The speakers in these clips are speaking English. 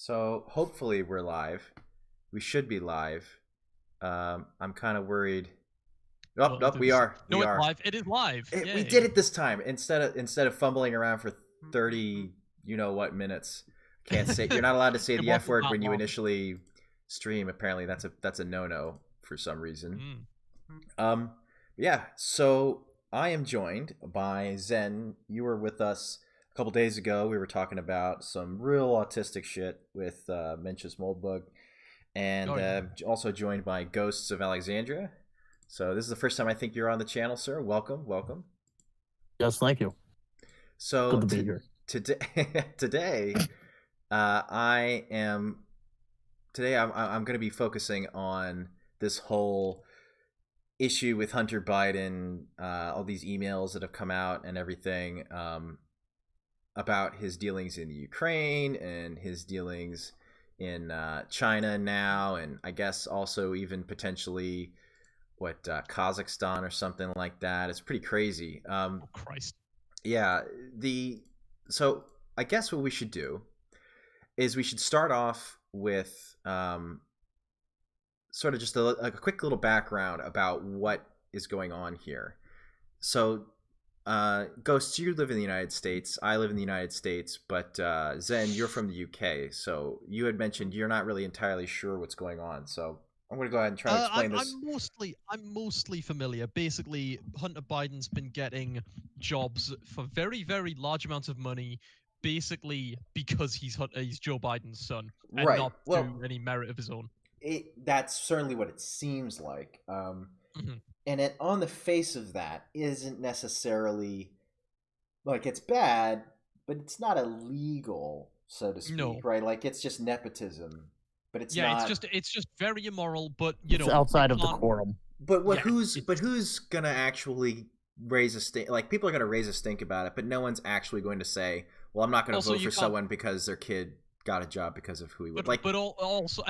So hopefully we're live. We should be live. I'm kind of worried. Oh, Well, nope, we are. no, We it's are. live. It is live. We Yay. did it this time. Instead of fumbling around for 30, you know what minutes. Can't say you're not allowed to say It the F wasn't word that when you long. initially stream. Apparently that's a no-no for some reason. Mm. Yeah, so I am joined by Zenn. You were with us a couple days ago. We were talking about some real autistic shit with Mencius Moldbug, and Oh yeah. also joined by Ghosts of Alexandria. So this is the first time I think you're on the channel, sir. Welcome, welcome. Yes, thank you. So Good to be here. Today, I am I'm going to be focusing on this whole issue with Hunter Biden, all these emails that have come out and everything about his dealings in the Ukraine and his dealings in China now, and I guess also even potentially Kazakhstan or something like that. It's pretty crazy. Oh Christ. Yeah, so I guess what we should do is we should start off with sort of just a quick little background about what is going on here. So, Ghosts, you live in the United States. I live in the United States, but Zenn, you're from the UK. So you had mentioned you're not really entirely sure what's going on. So I'm going to go ahead and try to explain this. I'm mostly familiar. Basically, Hunter Biden's been getting jobs for very, very large amounts of money, basically because he's Joe Biden's son, and Right. not through any merit of his own. That's certainly what it seems like. Mhm. And it, on the face of that, isn't necessarily like it's bad, but it's not illegal, so to speak, No. right? Like it's just nepotism, but it's Yeah, not. it's just very immoral, but you It's know, outside you of can't- decorum. But Yeah, who's gonna actually raise a stink? Like people are gonna raise a stink about it, but no one's actually going to say, "Well, I'm not going to Also, vote you for can't- someone because their kid got a job because of who he was." But Like,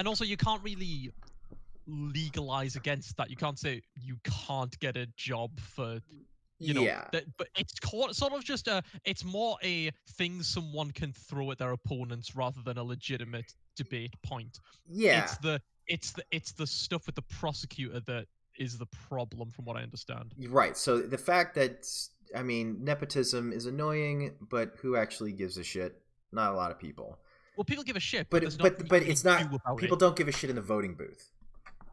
also you can't really legalize against that. You can't say you can't get a job for yeah, that, but it's sort of just it's more a thing someone can throw at their opponents rather than a legitimate debate point. yeah, It's the stuff with the prosecutor that is the problem, from what I understand. right. So the fact that I mean nepotism is annoying, but who actually gives a shit? Not a lot of people. Well, people give a shit, But there's but nothing but you it's can do not. about People it. don't give a shit in the voting booth.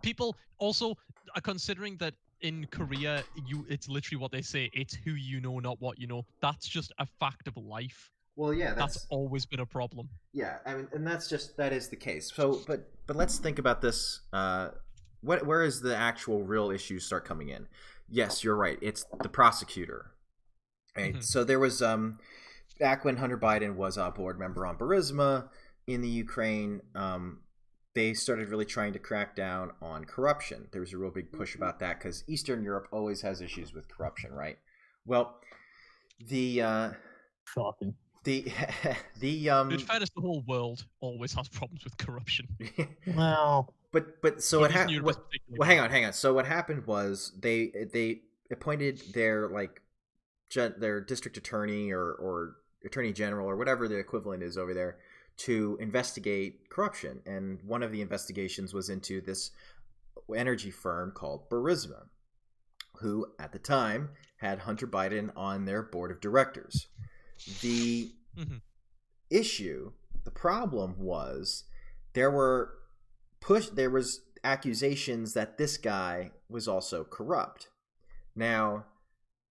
People also are considering that in Korea, it's literally what they say. It's who you know, not what you know. That's just a fact of life. Well, yeah, That's always been a problem. yeah. I mean, and that is the case. So, but let's think about this. Where is the actual real issues start coming in? Yes, you're right. It's the prosecutor. Right. Mhm. So there was back when Hunter Biden was a board member on Burisma in the Ukraine. They started really trying to crack down on corruption. There was a real big push about that because Eastern Europe always has issues with corruption, right? Well, Shocking. the In fairness, the whole world always has problems with corruption. Well, but so But what Eastern happened? Europe is particularly Well, hang bad. on, hang on. So what happened was they appointed their their district attorney or attorney general or whatever the equivalent is over there to investigate corruption, and one of the investigations was into this energy firm called Burisma, who at the time had Hunter Biden on their board of directors. The Mhm. issue, the problem was there was accusations that this guy was also corrupt. Now,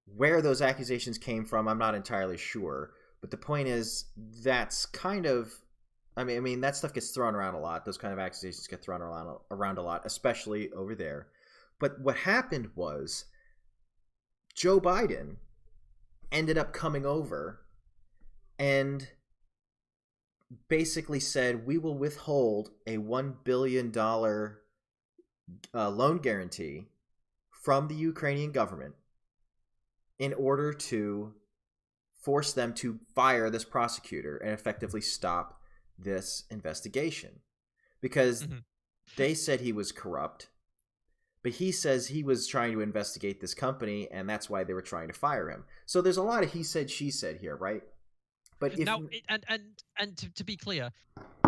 where those accusations came from, I'm not entirely sure, but the point is that's kind of I mean that stuff gets thrown around a lot. Those kind of accusations get thrown around a lot, especially over there. But what happened was Joe Biden ended up coming over and basically said, we will withhold a $1 billion loan guarantee from the Ukrainian government in order to force them to fire this prosecutor and effectively stop this investigation. Because they said he was corrupt, but he says he was trying to investigate this company, and that's why they were trying to fire him. So there's a lot of he said, she said here, right? But if Now, to be clear,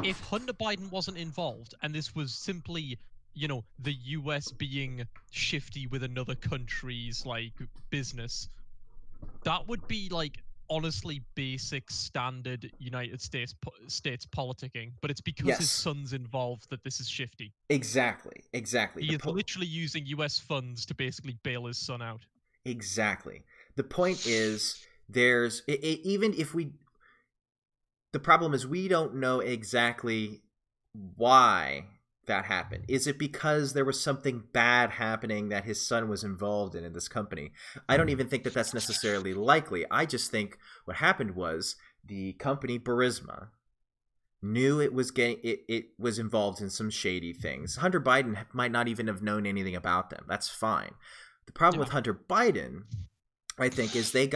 if Hunter Biden wasn't involved and this was simply, the US being shifty with another country's like business, that would be like honestly basic standard United States politicking. But it's because his Yes, son's involved that this is shifty. exactly. He is literally using US funds to basically bail his son out. Exactly. The point is, even if the problem is we don't know exactly why that happened. Is it because there was something bad happening that his son was involved in this company? I don't even think that that's necessarily likely. I just think what happened was the company Burisma knew it was involved in some shady things. Hunter Biden might not even have known anything about them. That's fine. The problem with Hunter Biden, I think, is they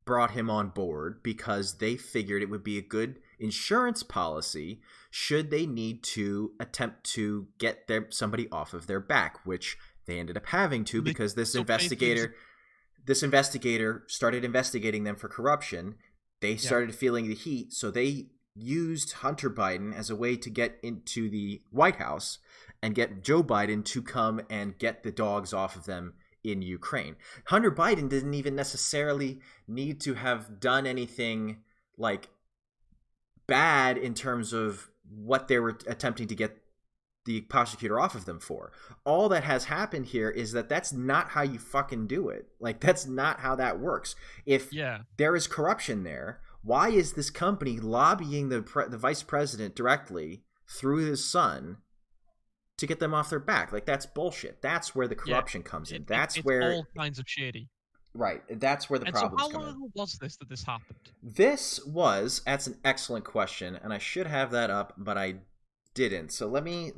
brought him on board because they figured it would be a good insurance policy should they need to attempt to get somebody off of their back, which they ended up having to because this investigator started investigating them for corruption. They started feeling the heat, so they used Hunter Biden as a way to get into the White House and get Joe Biden to come and get the dogs off of them in Ukraine. Hunter Biden didn't even necessarily need to have done anything like bad in terms of what they were attempting to get the prosecutor off of them for. All that has happened here is that's not how you fucking do it. Like, that's not how that works. If there is corruption there, why is this company lobbying the vice president directly through his son to get them off their back? Like, that's bullshit. That's where the corruption comes in. That's where all kinds of shady. Right. That's where the problems come in. So how long was this that this happened? That's an excellent question, and I should have that up, but I didn't. So let me.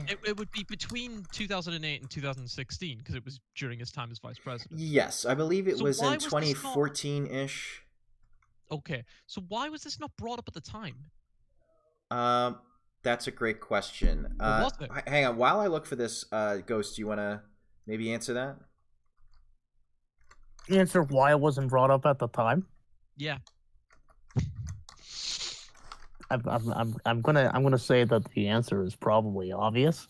It would be between 2008 and 2016 because it was during his time as vice president. Yes, I believe it was in 2014-ish. Okay, so why was this not brought up at the time? That's a great question. Was it? Hang on, while I look for this, Ghost, do you want to maybe answer that? Answer why it wasn't brought up at the time? Yeah. I'm gonna say that the answer is probably obvious.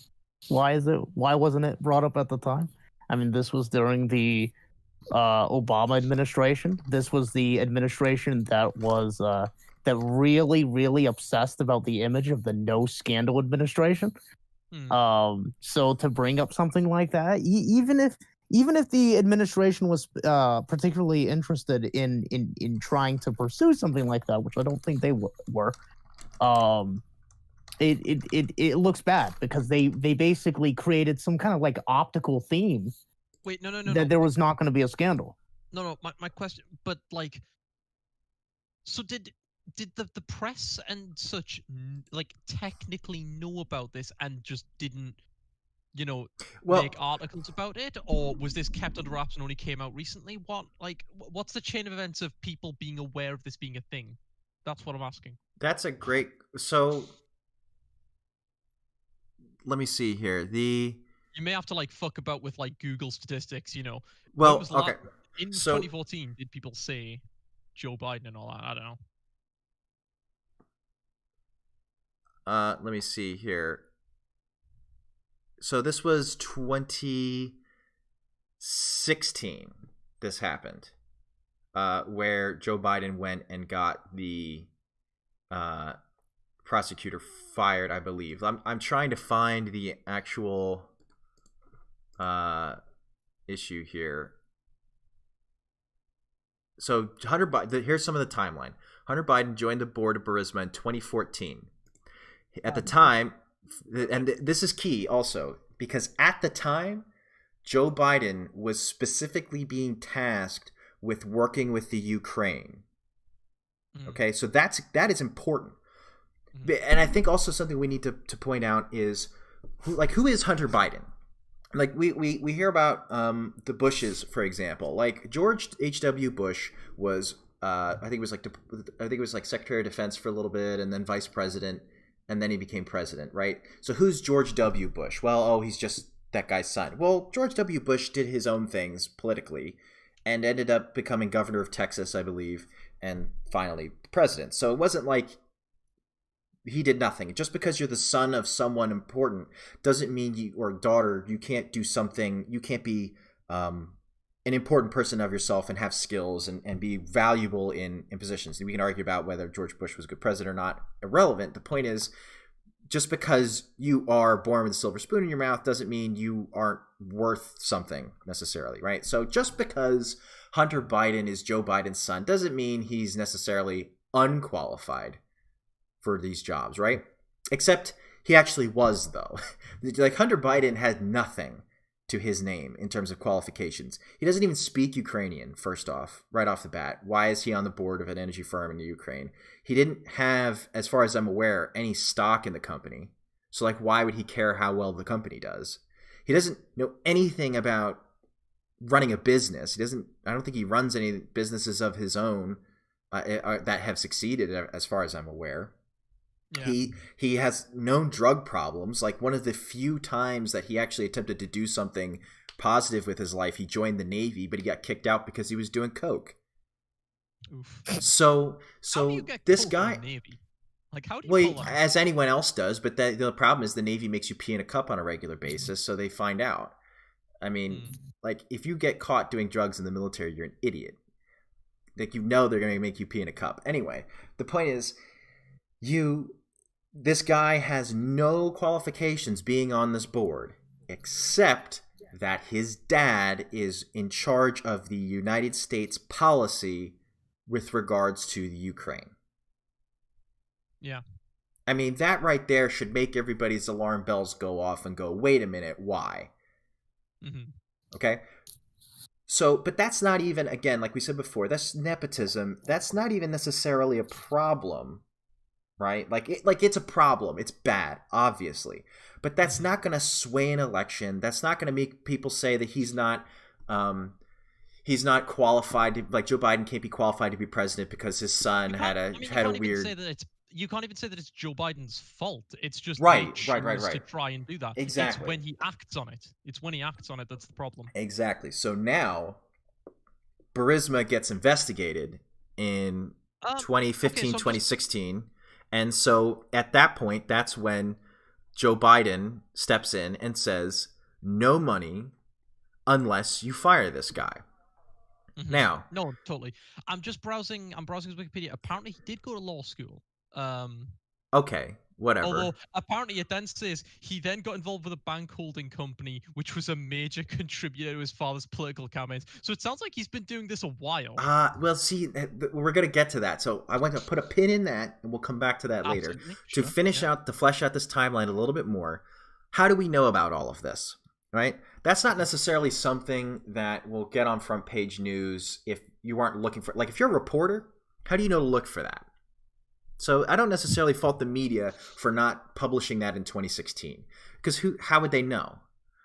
Why wasn't it brought up at the time? I mean, this was during the Obama administration. This was the administration that was that really obsessed about the image of the no scandal administration. So to bring up something like that, even if the administration was particularly interested in trying to pursue something like that, which I don't think they were, it looks bad because they basically created some kind of like optical theme. Wait, no. That there was not going to be a scandal. No. My question, but like, so did the press and such like technically know about this and just didn't, make articles about it, or was this kept under wraps and only came out recently? What's the chain of events of people being aware of this being a thing? That's what I'm asking. That's a great. So let me see here. You may have to like fuck about with like Google statistics, Well, okay. In 2014, did people say Joe Biden and all that? I don't know. Let me see here. So this was 2016. This happened, where Joe Biden went and got the prosecutor fired, I believe. I'm trying to find the actual issue here. So Hunter Biden, here's some of the timeline. Hunter Biden joined the board of Burisma in 2014. At the time, and this is key also, because at the time, Joe Biden was specifically being tasked with working with the Ukraine. Okay, so that is important. And I think also something we need to point out is, who is Hunter Biden? Like, we hear about the Bushes, for example. Like, George H.W. Bush was, I think it was like Secretary of Defense for a little bit, and then Vice President, and then he became president, right? So who's George W. Bush? Well, he's just that guy's son. Well, George W. Bush did his own things politically and ended up becoming governor of Texas, I believe, and finally president. So it wasn't like he did nothing. Just because you're the son of someone important doesn't mean you, or daughter, you can't do something. You can't be an important person of yourself and have skills and be valuable in positions. We can argue about whether George Bush was a good president or not. Irrelevant. The point is, just because you are born with a silver spoon in your mouth doesn't mean you aren't worth something necessarily, right? So just because Hunter Biden is Joe Biden's son doesn't mean he's necessarily unqualified for these jobs, right? Except he actually was, though. Like, Hunter Biden had nothing to his name in terms of qualifications. He doesn't even speak Ukrainian, first off, right off the bat. Why is he on the board of an energy firm in the Ukraine? He didn't have, as far as I'm aware, any stock in the company. So, like, why would he care how well the company does? He doesn't know anything about running a business. I don't think he runs any businesses of his own that have succeeded, as far as I'm aware. Yeah. He has known drug problems. Like, one of the few times that he actually attempted to do something positive with his life, he joined the Navy, but he got kicked out because he was doing coke. Oof. So how do you get this coke guy, in the Navy? Like, how do you pull as anyone else does, but the problem is the Navy makes you pee in a cup on a regular basis, so they find out. I mean, like, if you get caught doing drugs in the military, you're an idiot. Like, they're going to make you pee in a cup. Anyway, the point is, this guy has no qualifications being on this board, except that his dad is in charge of the United States policy with regards to the Ukraine. Yeah. I mean, that right there should make everybody's alarm bells go off and go, wait a minute, why? Mm-hmm. Okay? So, but that's not even, again, like we said before, that's nepotism. That's not even necessarily a problem, right? Like it's a problem. It's bad, obviously. But that's not going to sway an election. That's not going to make people say that he's not qualified to, like, Joe Biden can't be qualified to be president because his son had a weird. You can't even say that it's Joe Biden's fault. It's just right. To try and do that. Exactly. It's when he acts on it. That's the problem. Exactly. So now, Burisma gets investigated in 2015, 2016. And so at that point, that's when Joe Biden steps in and says, no money unless you fire this guy. Mm-hmm. Now. No, totally. I'm browsing his Wikipedia. Apparently, he did go to law school. Okay, whatever. Although apparently it then says he then got involved with a bank holding company, which was a major contributor to his father's political campaigns. So it sounds like he's been doing this a while. Well, see, we're going to get to that. So I want to put a pin in that, and we'll come back to that later. Sure. To flesh out this timeline a little bit more. How do we know about all of this? Right? That's not necessarily something that will get on front page news if you aren't looking for. Like, if you're a reporter, how do you know to look for that? So I don't necessarily fault the media for not publishing that in 2016, because how would they know?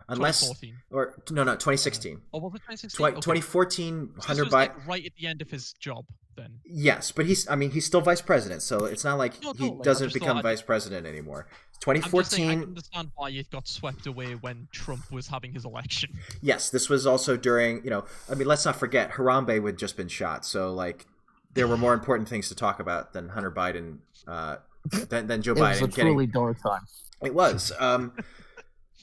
Unless 2016. Oh, was it 2016? 2014, Hunter Biden, like right at the end of his job then. Yes, but he's still vice president, so it's not like he doesn't become vice president anymore. 2014. I can understand why it got swept away when Trump was having his election. Yes, this was also during, let's not forget Harambe had just been shot, so like there were more important things to talk about than Hunter Biden, than Joe Biden. It was a truly dark time. It was.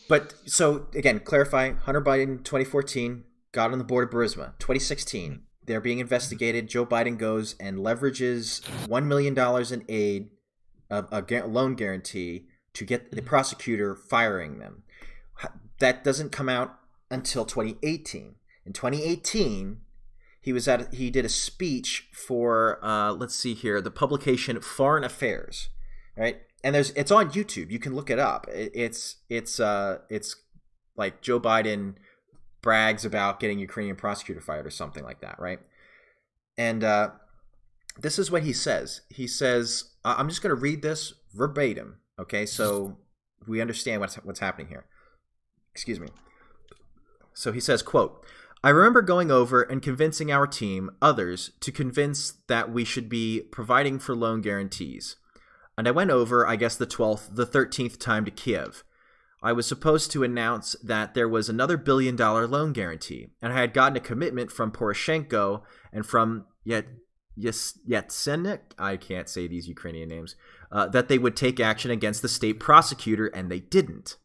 But so again, clarify, Hunter Biden, 2014, got on the board of Burisma. 2016, they're being investigated. Joe Biden goes and leverages $1 million in aid, a loan guarantee, to get the prosecutor firing them. That doesn't come out until 2018. In 2018, he did a speech for the publication Foreign Affairs, right? And it's on YouTube. You can look it up. It's like Joe Biden brags about getting Ukrainian prosecutor fired or something like that, right? And this is what he says. He says, I'm just going to read this verbatim, okay? So we understand what's happening here. Excuse me. So he says, quote, I remember going over and convincing our team, others, to convince that we should be providing for loan guarantees. And I went over, I guess the 13th time to Kiev. I was supposed to announce that there was another $1 billion loan guarantee, and I had gotten a commitment from Poroshenko and from Yatsenyuk, I can't say these Ukrainian names, that they would take action against the state prosecutor, and they didn't.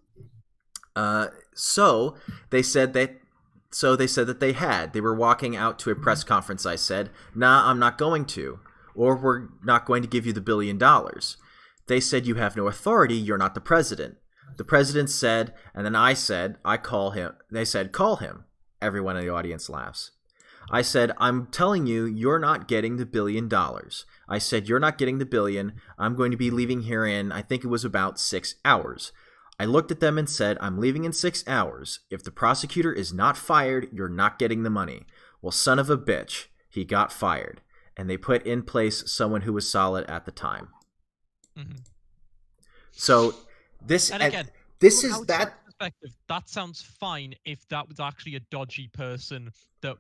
So they said that they had. They were walking out to a press conference. I said, "Nah, I'm not going to, or we're not going to give you the $1 billion." They said, "You have no authority. You're not the president." The president said, and then I said, "I call him." They said, "Call him." Everyone in the audience laughs. I said, "I'm telling you, you're not getting the $1 billion." I said, "You're not getting the $1 billion. I'm going to be leaving here in, I think it was about 6 hours." I looked at them and said, "I'm leaving in 6 hours. If the prosecutor is not fired, you're not getting the money." Well, son of a bitch, he got fired. And they put in place someone who was solid at the time. Mm-hmm. So this, and again, this is that perspective. That sounds fine if that was actually a dodgy person that,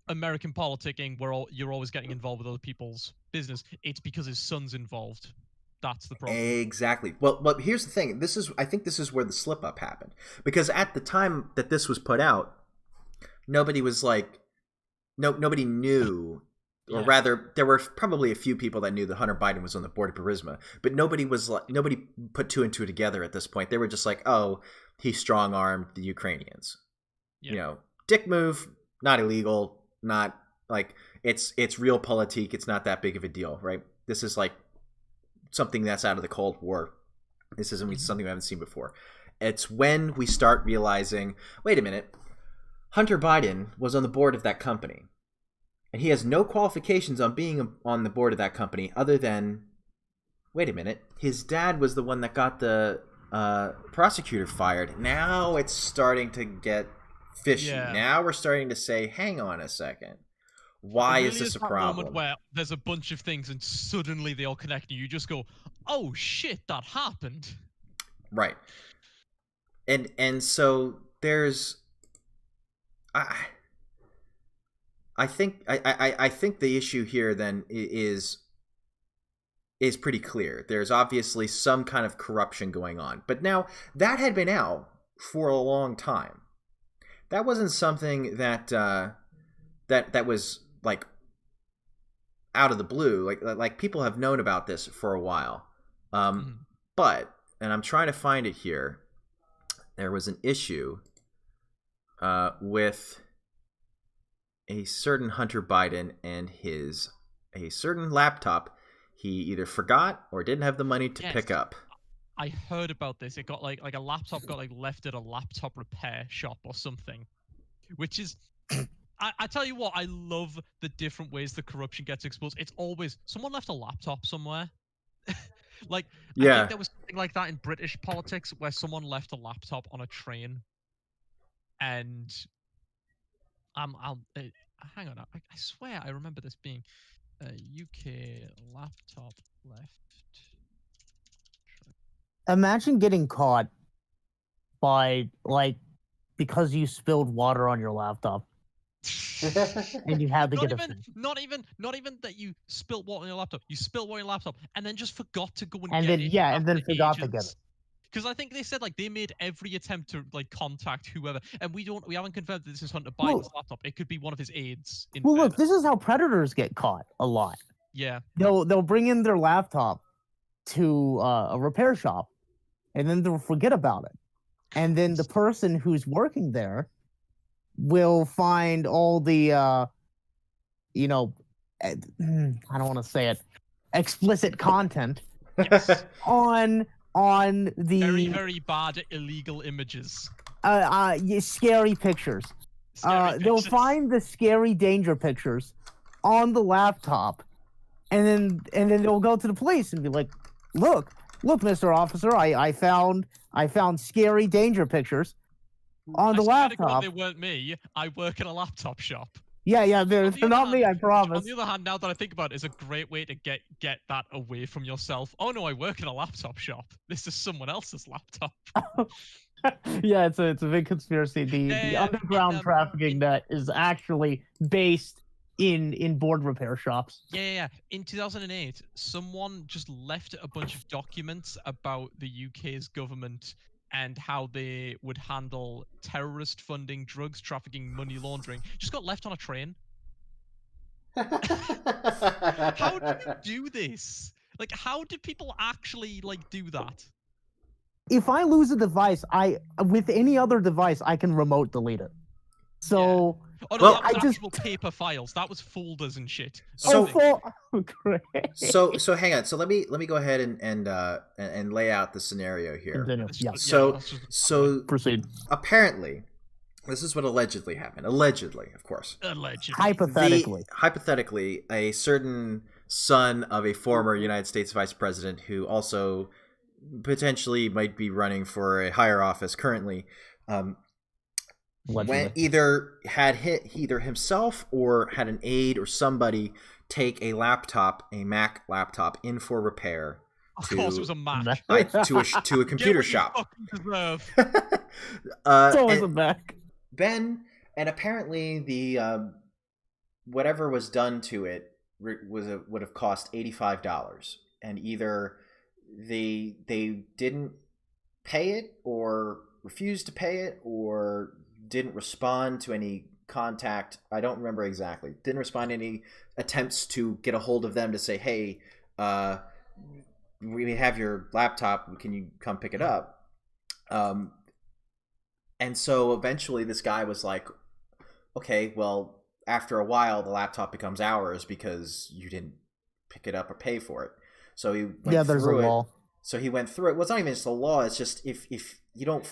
American politicking, where you're always getting involved with other people's business. It's because his son's involved. That's the problem. Exactly. Well, here's the thing. I think this is where the slip up happened, because at the time that this was put out, nobody was like, nobody knew, or rather, there were probably a few people that knew that Hunter Biden was on the board of Burisma, but nobody put two and two together at this point. They were just like, "Oh, he strong armed the Ukrainians." Yeah. Dick move, not illegal, not like it's realpolitik. It's not that big of a deal, right? This is like something that's out of the Cold War. This isn't something we haven't seen before. It's when we start realizing, wait a minute, Hunter Biden was on the board of that company, and he has no qualifications on being on the board of that company other than, wait a minute, his dad was the one that got the prosecutor fired. Now it's starting to get fishy. Yeah. Now we're starting to say, hang on a second. Why is this a problem? Moment where there's a bunch of things and suddenly they all connect and you just go, "Oh shit, that happened." Right. And so there's I think the issue here then is pretty clear. There's obviously some kind of corruption going on. But now that had been out for a long time. That wasn't something that that was like out of the blue. Like people have known about this for a while. But, and I'm trying to find it here, there was an issue with a certain Hunter Biden and a certain laptop he either forgot or didn't have the money to pick up. I heard about this. It got like a laptop got left at a laptop repair shop or something, which is I tell you what, I love the different ways the corruption gets exposed. It's always someone left a laptop somewhere. I think there was something like that in British politics where someone left a laptop on a train, and hang on, I swear I remember this being a UK laptop left. Imagine getting caught by because you spilled water on your laptop. And you had to not even that you spilt water on your laptop. You spilled water on your laptop and then just forgot to go and get it. And then forgot to get it. Because I think they said they made every attempt to contact whoever, and we haven't confirmed that this is Hunter Biden's laptop. It could be one of his aides. Look, this is how predators get caught a lot. Yeah, they'll bring in their laptop to a repair shop, and then they'll forget about it, and then the person who's working there will find all the I don't want to say it, explicit content on the very, very bad illegal images. Scary pictures. They'll find the scary danger pictures on the laptop, and then they'll go to the police and be like, look, Mr. Officer, I found scary danger pictures on the laptop. They weren't me. I work in a laptop shop. Yeah, they're not me, I promise. On the other hand, now that I think about it, it's a great way to get that away from yourself. Oh no, I work in a laptop shop. This is someone else's laptop. Yeah, it's a big conspiracy. The underground trafficking that is actually based in board repair shops. Yeah. In 2008, someone just left a bunch of documents about the UK's government and how they would handle terrorist funding, drugs trafficking, money laundering. Just got left on a train. How do you do this? Like, how do people actually like do that? If I lose a device, with any other device, I can remote delete it. So Oh no, Well, that was I just- actual paper files. That was folders and shit. So- great. So hang on. So let me go ahead and lay out the scenario here. Continue. Let's Yeah. just- So let's just- so Proceed. apparently, this is what allegedly happened. Allegedly, of course. allegedly. Hypothetically. A certain son of a former United States vice president who also potentially might be running for a higher office currently, when either himself or had an aide or somebody take a Mac laptop in for repair. Of course, it was a Mac. To a computer shop. Get what you fucking deserve. It's always a Mac. Ben, and apparently the whatever was done to it would have cost $85, and either they didn't pay it or refused to pay it or didn't respond to any contact. I don't remember exactly. Didn't respond to any attempts to get a hold of them to say, hey, we have your laptop, can you come pick it up? And so eventually this guy was like, okay, well, after a while the laptop becomes ours because you didn't pick it up or pay for it. So he went there's a law. So he went through it. Well, it's not even just a law. It's just if you don't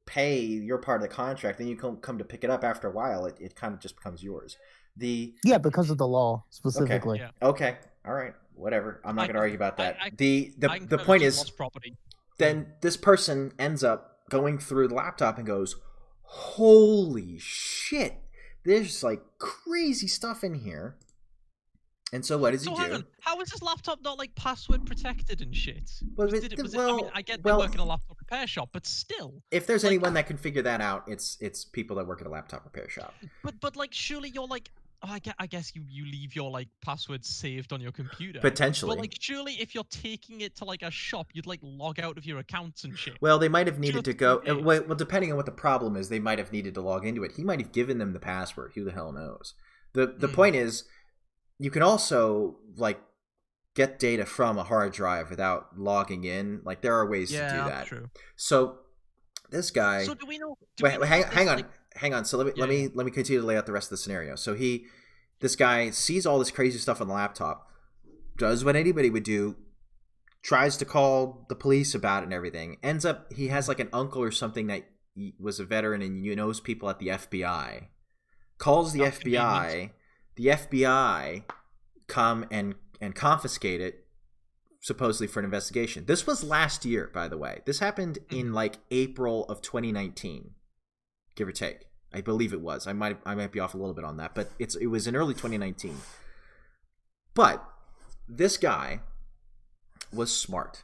pay your part of the contract, then you come to pick it up after a while, it kind of just becomes yours. Because of the law specifically. Yeah. Okay. All right. Whatever. I'm not going to argue about that. The I point is, lost property. then this person ends up going through the laptop and goes, holy shit, there's like crazy stuff in here. And so what does he do? Hang on. How is his laptop not like password protected and shit? Well, I get they work in a laptop repair shop, but still. If there's anyone that can figure that out, it's people that work at a laptop repair shop. But like surely you're like, I guess you leave your like passwords saved on your computer. Potentially. But like surely if you're taking it to like a shop, you'd like log out of your accounts and shit. Well, they might have needed to go. Well, depending on what the problem is, they might have needed to log into it. He might have given them the password. Who the hell knows? The point is, you can also like get data from a hard drive without logging in. Like there are ways to do that. True. So this guy. So do we know? Hang on. So let me continue to lay out the rest of the scenario. So this guy sees all this crazy stuff on the laptop, does what anybody would do, tries to call the police about it and everything. Ends up he has like an uncle or something that was a veteran and knows people at the FBI. Calls the FBI. The FBI come and confiscate it, supposedly for an investigation. This was last year, by the way. This happened in like April of 2019, give or take. I believe it was. I might be off a little bit on that, but it was in early 2019. But this guy was smart.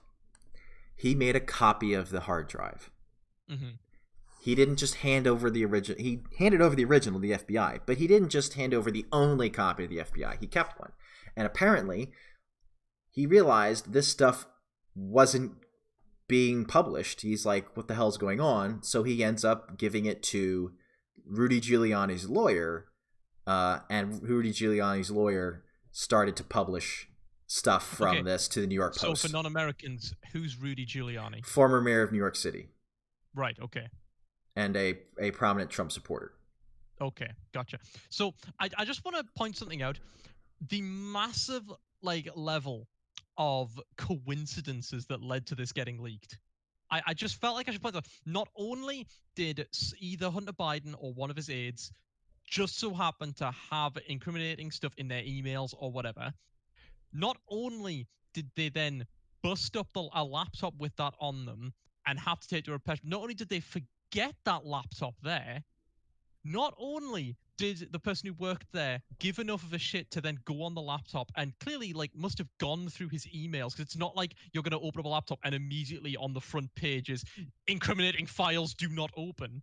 He made a copy of the hard drive. Mm-hmm. He didn't just hand over the original. He handed over the original to the FBI, but he didn't just hand over the only copy to the FBI. He kept one. And apparently, he realized this stuff wasn't being published. He's like, what the hell's going on? So he ends up giving it to Rudy Giuliani's lawyer, and Rudy Giuliani's lawyer started to publish stuff from this to the New York Post. So for non-Americans, who's Rudy Giuliani? Former mayor of New York City. Right, okay. And a prominent Trump supporter. Okay, gotcha. So I just want to point something out. The massive level of coincidences that led to this getting leaked. I just felt like I should point out. Not only did either Hunter Biden or one of his aides just so happen to have incriminating stuff in their emails or whatever, not only did they then bust up a laptop with that on them and have to take to a repair, not only did they forget that laptop there, not only did the person who worked there give enough of a shit to then go on the laptop and clearly must have gone through his emails, because it's not like you're going to open up a laptop and immediately on the front page is incriminating files do not open.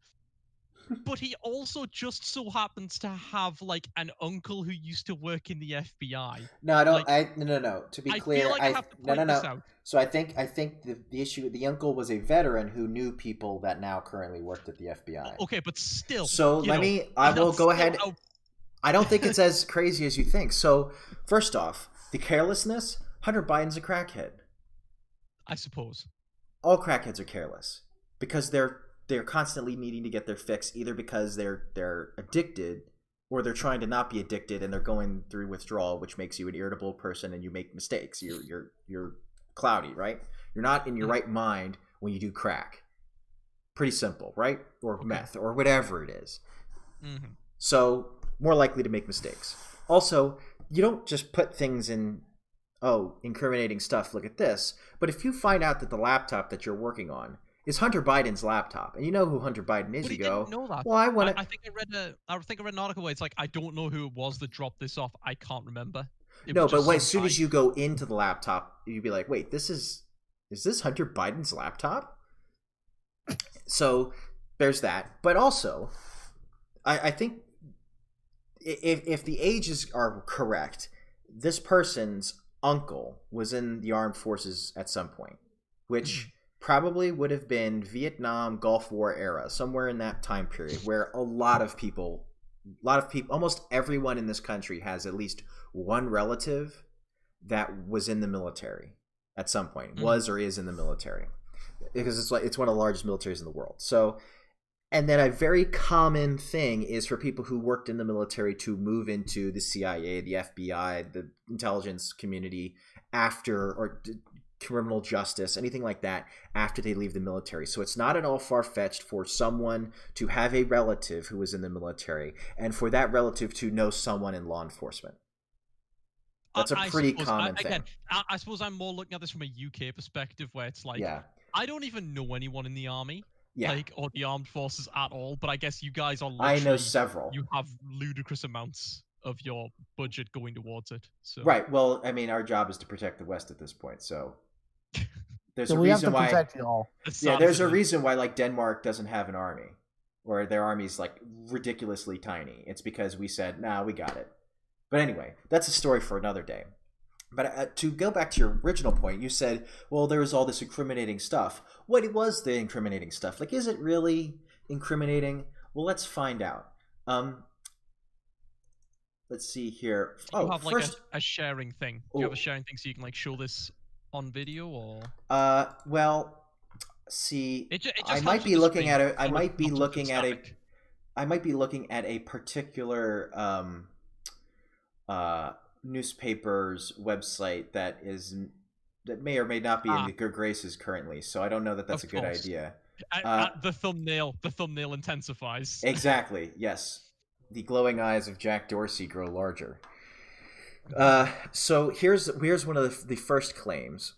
But he also just so happens to have an uncle who used to work in the FBI. No, I don't. No. To be clear, feel like I have to point this out. So I think the issue, the uncle was a veteran who knew people that now currently worked at the FBI. Okay, but still. So I will go ahead. I don't think it's as crazy as you think. So, first off, the carelessness, Hunter Biden's a crackhead. I suppose. All crackheads are careless because they're constantly needing to get their fix, either because they're addicted or they're trying to not be addicted and they're going through withdrawal, which makes you an irritable person and you make mistakes. You're cloudy, right? You're not in your right mind when you do crack. Pretty simple, right? Or meth or whatever it is. Mm-hmm. So more likely to make mistakes. Also, you don't just put things in, incriminating stuff, look at this. But if you find out that the laptop that you're working on is Hunter Biden's laptop, and you know who Hunter Biden is, But you he go, didn't know that. well, I want to... I think I read an article where it's like, I don't know who it was that dropped this off. I can't remember. No, but as soon as you go into the laptop, you'd be like, wait, is this Hunter Biden's laptop? So there's that. But also, I think if the ages are correct, this person's uncle was in the armed forces at some point, which probably would have been Vietnam, Gulf War era, somewhere in that time period, where a lot of people, almost everyone in this country has at least one relative that was in the military at some point, was or is in the military, because it's one of the largest militaries in the world. So, and then a very common thing is for people who worked in the military to move into the CIA, the FBI, the intelligence community after, or criminal justice, anything like that, after they leave the military. So it's not at all far-fetched for someone to have a relative who was in the military and for that relative to know someone in law enforcement. That's a pretty common thing. Again, I suppose I'm more looking at this from a UK perspective, where it's like, I don't even know anyone in the army, or the armed forces at all. But I guess you guys are. I know several. You have ludicrous amounts of your budget going towards it. So. Right. Well, I mean, our job is to protect the West at this point, so there's a we reason have to why. Protect you all. Yeah, there's a reason why, like, Denmark doesn't have an army, or their army's like ridiculously tiny. It's because we said, "Nah, we got it." But anyway, that's a story for another day. But to go back to your original point, you said, well, there was all this incriminating stuff. What was the incriminating stuff? Like, is it really incriminating? Well, let's find out. Let's see here. Do you have like a sharing thing? Do you have a sharing thing so you can like show this on video, or? Well, see, I might be looking at a particular newspaper's website that may or may not be in the good graces currently, so I don't know that that's a good idea. The thumbnail intensifies. Exactly, yes. The glowing eyes of Jack Dorsey grow larger. So here's one of the first claims.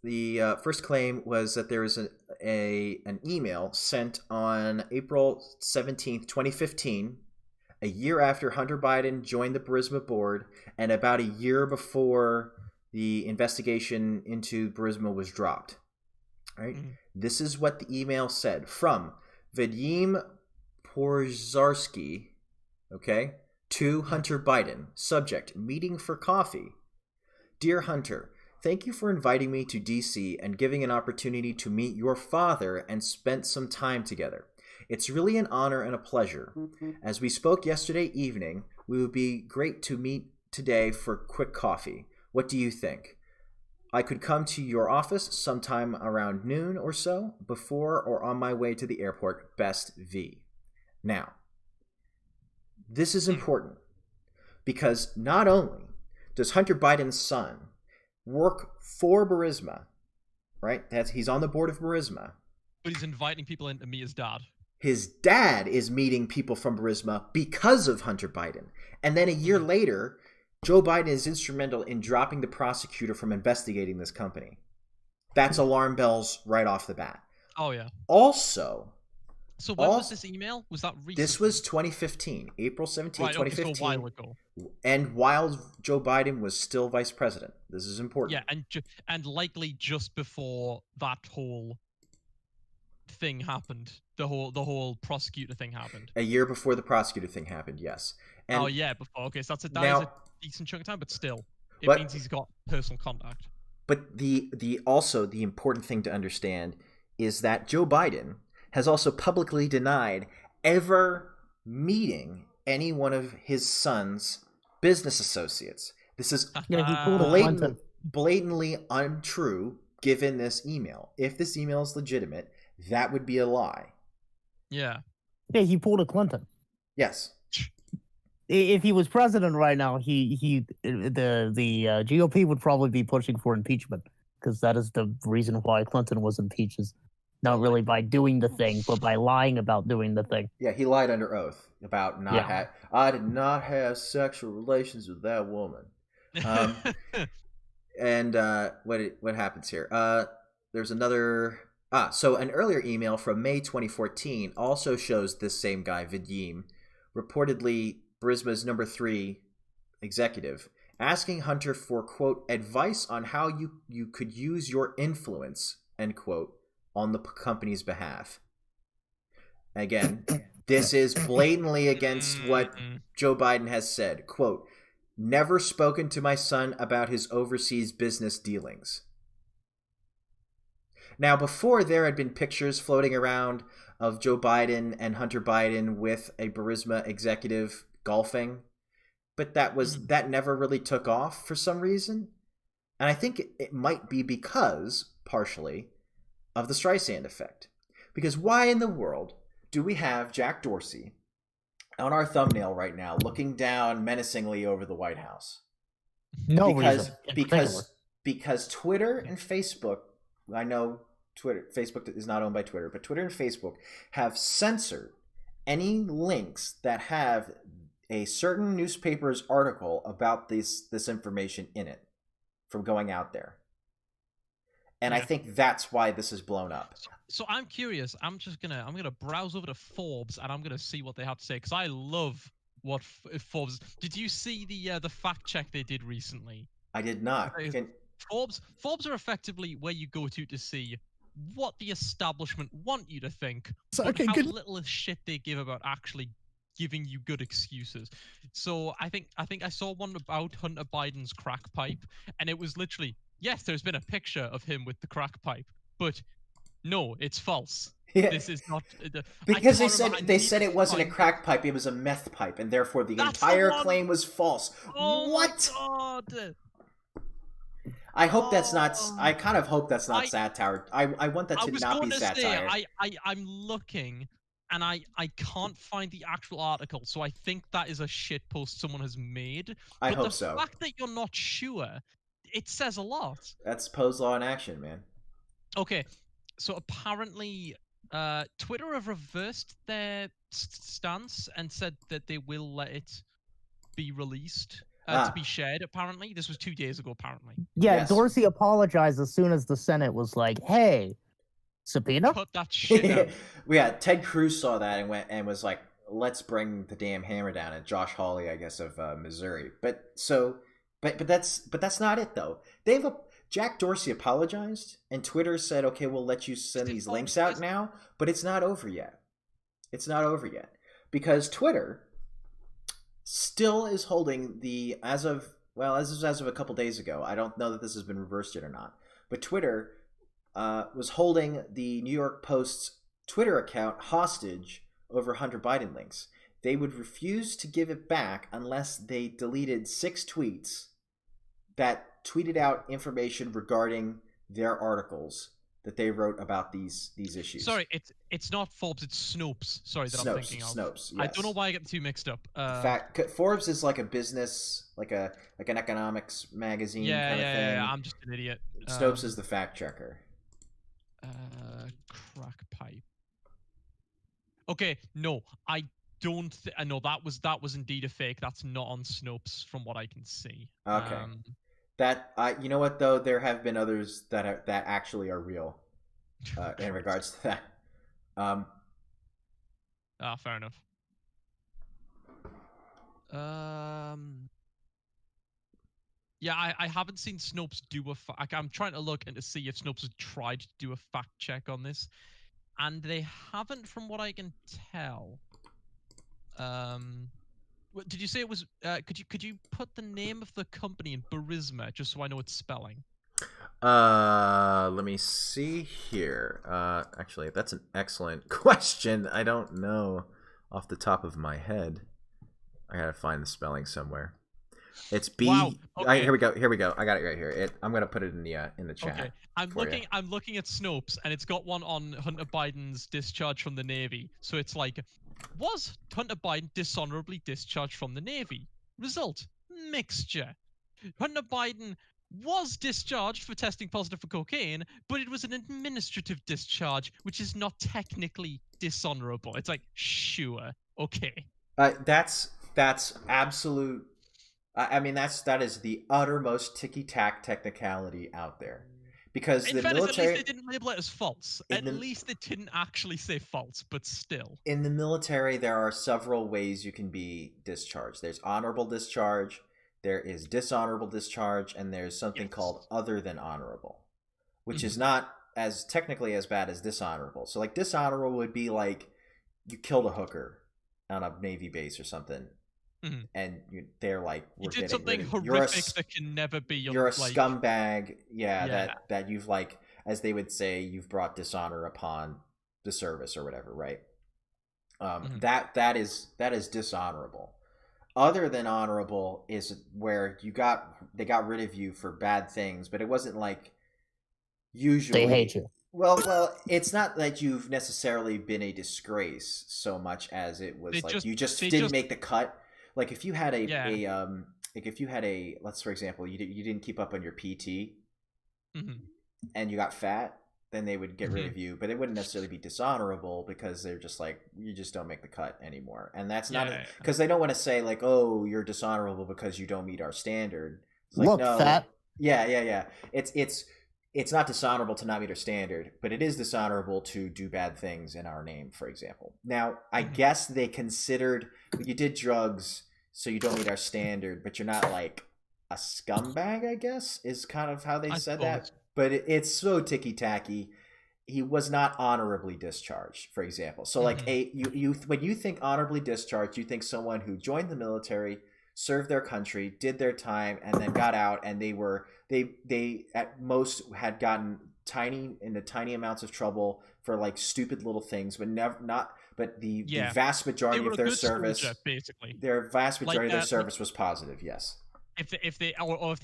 The first claim was that there was an email sent on April 17th, 2015, a year after Hunter Biden joined the Burisma board and about a year before the investigation into Burisma was dropped. Right? This is what the email said. From Vadim Porzarski, to Hunter Biden. Subject, meeting for coffee. Dear Hunter, thank you for inviting me to DC and giving an opportunity to meet your father and spend some time together. It's really an honor and a pleasure. As we spoke yesterday evening, we would be great to meet today for quick coffee. What do you think? I could come to your office sometime around noon or so, before or on my way to the airport. Best, V. Now, this is important because not only does Hunter Biden's son work for Burisma, right? He's on the board of Burisma. But he's inviting people in to meet his dad. His dad is meeting people from Burisma because of Hunter Biden. And then a year later, Joe Biden is instrumental in dropping the prosecutor from investigating this company. That's alarm bells right off the bat. Oh, yeah. Also... So when was this email? Was that recent? This was 2015, April 17, 2015. So a while ago. And while Joe Biden was still vice president. This is important. Yeah, and likely just before that whole thing happened. The whole prosecutor thing happened. A year before the prosecutor thing happened, yes. And before. Okay, so that is a decent chunk of time, but still. It means he's got personal contact. But the important thing to understand is that Joe Biden has also publicly denied ever meeting any one of his son's business associates. This is Yeah, he pulled a Clinton. blatantly untrue given this email. If this email is legitimate, that would be a lie. Yeah. Yeah, he pulled a Clinton. Yes. If he was president right now, the GOP would probably be pushing for impeachment, because that is the reason why Clinton was impeached. Is not really by doing the thing, but by lying about doing the thing. Yeah, he lied under oath about not I did not have sexual relations with that woman. And what happens here? There's another. So an earlier email from May 2014 also shows this same guy, Vadim, reportedly Burisma's number 3 executive, asking Hunter for, quote, advice on how you could use your influence, end quote, on the company's behalf. Again, this is blatantly against what Joe Biden has said. Quote, never spoken to my son about his overseas business dealings. Now, before, there had been pictures floating around of Joe Biden and Hunter Biden with a Burisma executive golfing, but that never really took off for some reason. And I think it might be because, partially, of the Streisand effect. Because why in the world do we have Jack Dorsey on our thumbnail right now looking down menacingly over the White House? No because Twitter and Facebook, I know Facebook is not owned by Twitter, but Twitter and Facebook have censored any links that have a certain newspaper's article about this information in it from going out there. And I think that's why this is blown up. So I'm curious. I'm gonna browse over to Forbes and I'm gonna see what they have to say, because I love what Forbes. Did you see the fact check they did recently? I did not. Forbes are effectively where you go to see what the establishment want you to think, So, but okay, how good. little shit they give about actually giving you good excuses. So I think I saw one about Hunter Biden's crack pipe, and it was literally, yes, there's been a picture of him with the crack pipe, but no, it's false. Yeah. This is not because they said it wasn't a crack pipe, it was a meth pipe, and therefore the entire claim was false. Oh what? My God. I hope that's not. I kind of hope that's not satire. I want that to not be satire. I'm looking, and I can't find the actual article, so I think that is a shit post someone has made. I hope so. The fact that you're not sure, it says a lot. That's Poe's Law in action, man. Okay, so apparently, Twitter have reversed their stance and said that they will let it be released. To be shared, apparently. This was 2 days ago, apparently. Yeah, Yes. Dorsey apologized as soon as the Senate was like, hey, subpoena? Put that shit out. Yeah, Ted Cruz saw that and was like, let's bring the damn hammer down. And Josh Hawley, I guess, of Missouri. But that's not it, though. Jack Dorsey apologized, and Twitter said, okay, we'll let you send these links out now, but it's not over yet. It's not over yet. Because Twitter still is holding as of a couple days ago. I don't know that this has been reversed yet or not. But Twitter was holding the New York Post's Twitter account hostage over Hunter Biden links. They would refuse to give it back unless they deleted 6 tweets that tweeted out information regarding their articles that they wrote about these issues. Sorry, it's not Forbes, it's Snopes. Sorry, that I'm thinking of. Snopes, yes. I don't know why I get the two mixed up. Forbes is like a business, like an economics magazine kind of thing. Yeah, I'm just an idiot. Snopes is the fact checker. Crack pipe. Okay, no, I don't. No, that was indeed a fake. That's not on Snopes, from what I can see. Okay. You know what though? There have been others that actually are real in regards to that. Fair enough. Yeah, I haven't seen Snopes do I'm trying to look and to see if Snopes has tried to do a fact check on this, and they haven't, from what I can tell. Did you say it was? Could you put the name of the company in Burisma just so I know its spelling? Let me see here. Actually, that's an excellent question. I don't know off the top of my head. I gotta find the spelling somewhere. It's B. Wow. Okay. Here we go. Here we go. I got it right here. I'm gonna put it in the chat. Okay. I'm looking at Snopes, and it's got one on Hunter Biden's discharge from the Navy. So it's like, was Hunter Biden dishonorably discharged from the Navy? Result: mixture. Hunter Biden was discharged for testing positive for cocaine, but it was an administrative discharge, which is not technically dishonorable. It's like, sure, okay. That's absolute. I mean, that is the uttermost ticky-tack technicality out there, because in the fairness, military. At least they didn't label it as false. At least they didn't actually say false, but still. In the military, there are several ways you can be discharged. There's honorable discharge, there is dishonorable discharge, and there's something called other than honorable, which is not as technically as bad as dishonorable. So like dishonorable would be like you killed a hooker on a Navy base or something. And they're like, you did something horrific that can never be. You're a scumbag, that you've, like, as they would say, you've brought dishonor upon the service or whatever, right? That is dishonorable. Other than honorable is where they got rid of you for bad things, but it wasn't like usually they hate you. Well, it's not that you've necessarily been a disgrace so much as it was you just didn't make the cut. Like if you had let's for example, you didn't keep up on your PT, and you got fat, then they would get rid of you, but it wouldn't necessarily be dishonorable because they're just like, you just don't make the cut anymore, and that's not because they don't want to say like, oh, you're dishonorable because you don't meet our standard. It's like, look, no, fat. Yeah. It's not dishonorable to not meet our standard, but it is dishonorable to do bad things in our name, for example. Now, I guess they considered you did drugs, so you don't meet our standard, but you're not like a scumbag, I guess, is kind of how they said that. But it's so ticky-tacky. He was not honorably discharged, for example. So like you when you think honorably discharged, you think someone who joined the military, served their country, did their time, and then got out, and they at most had gotten tiny amounts of trouble for like stupid little things, but the vast majority of their service, basically, of their service was positive. Yes. If they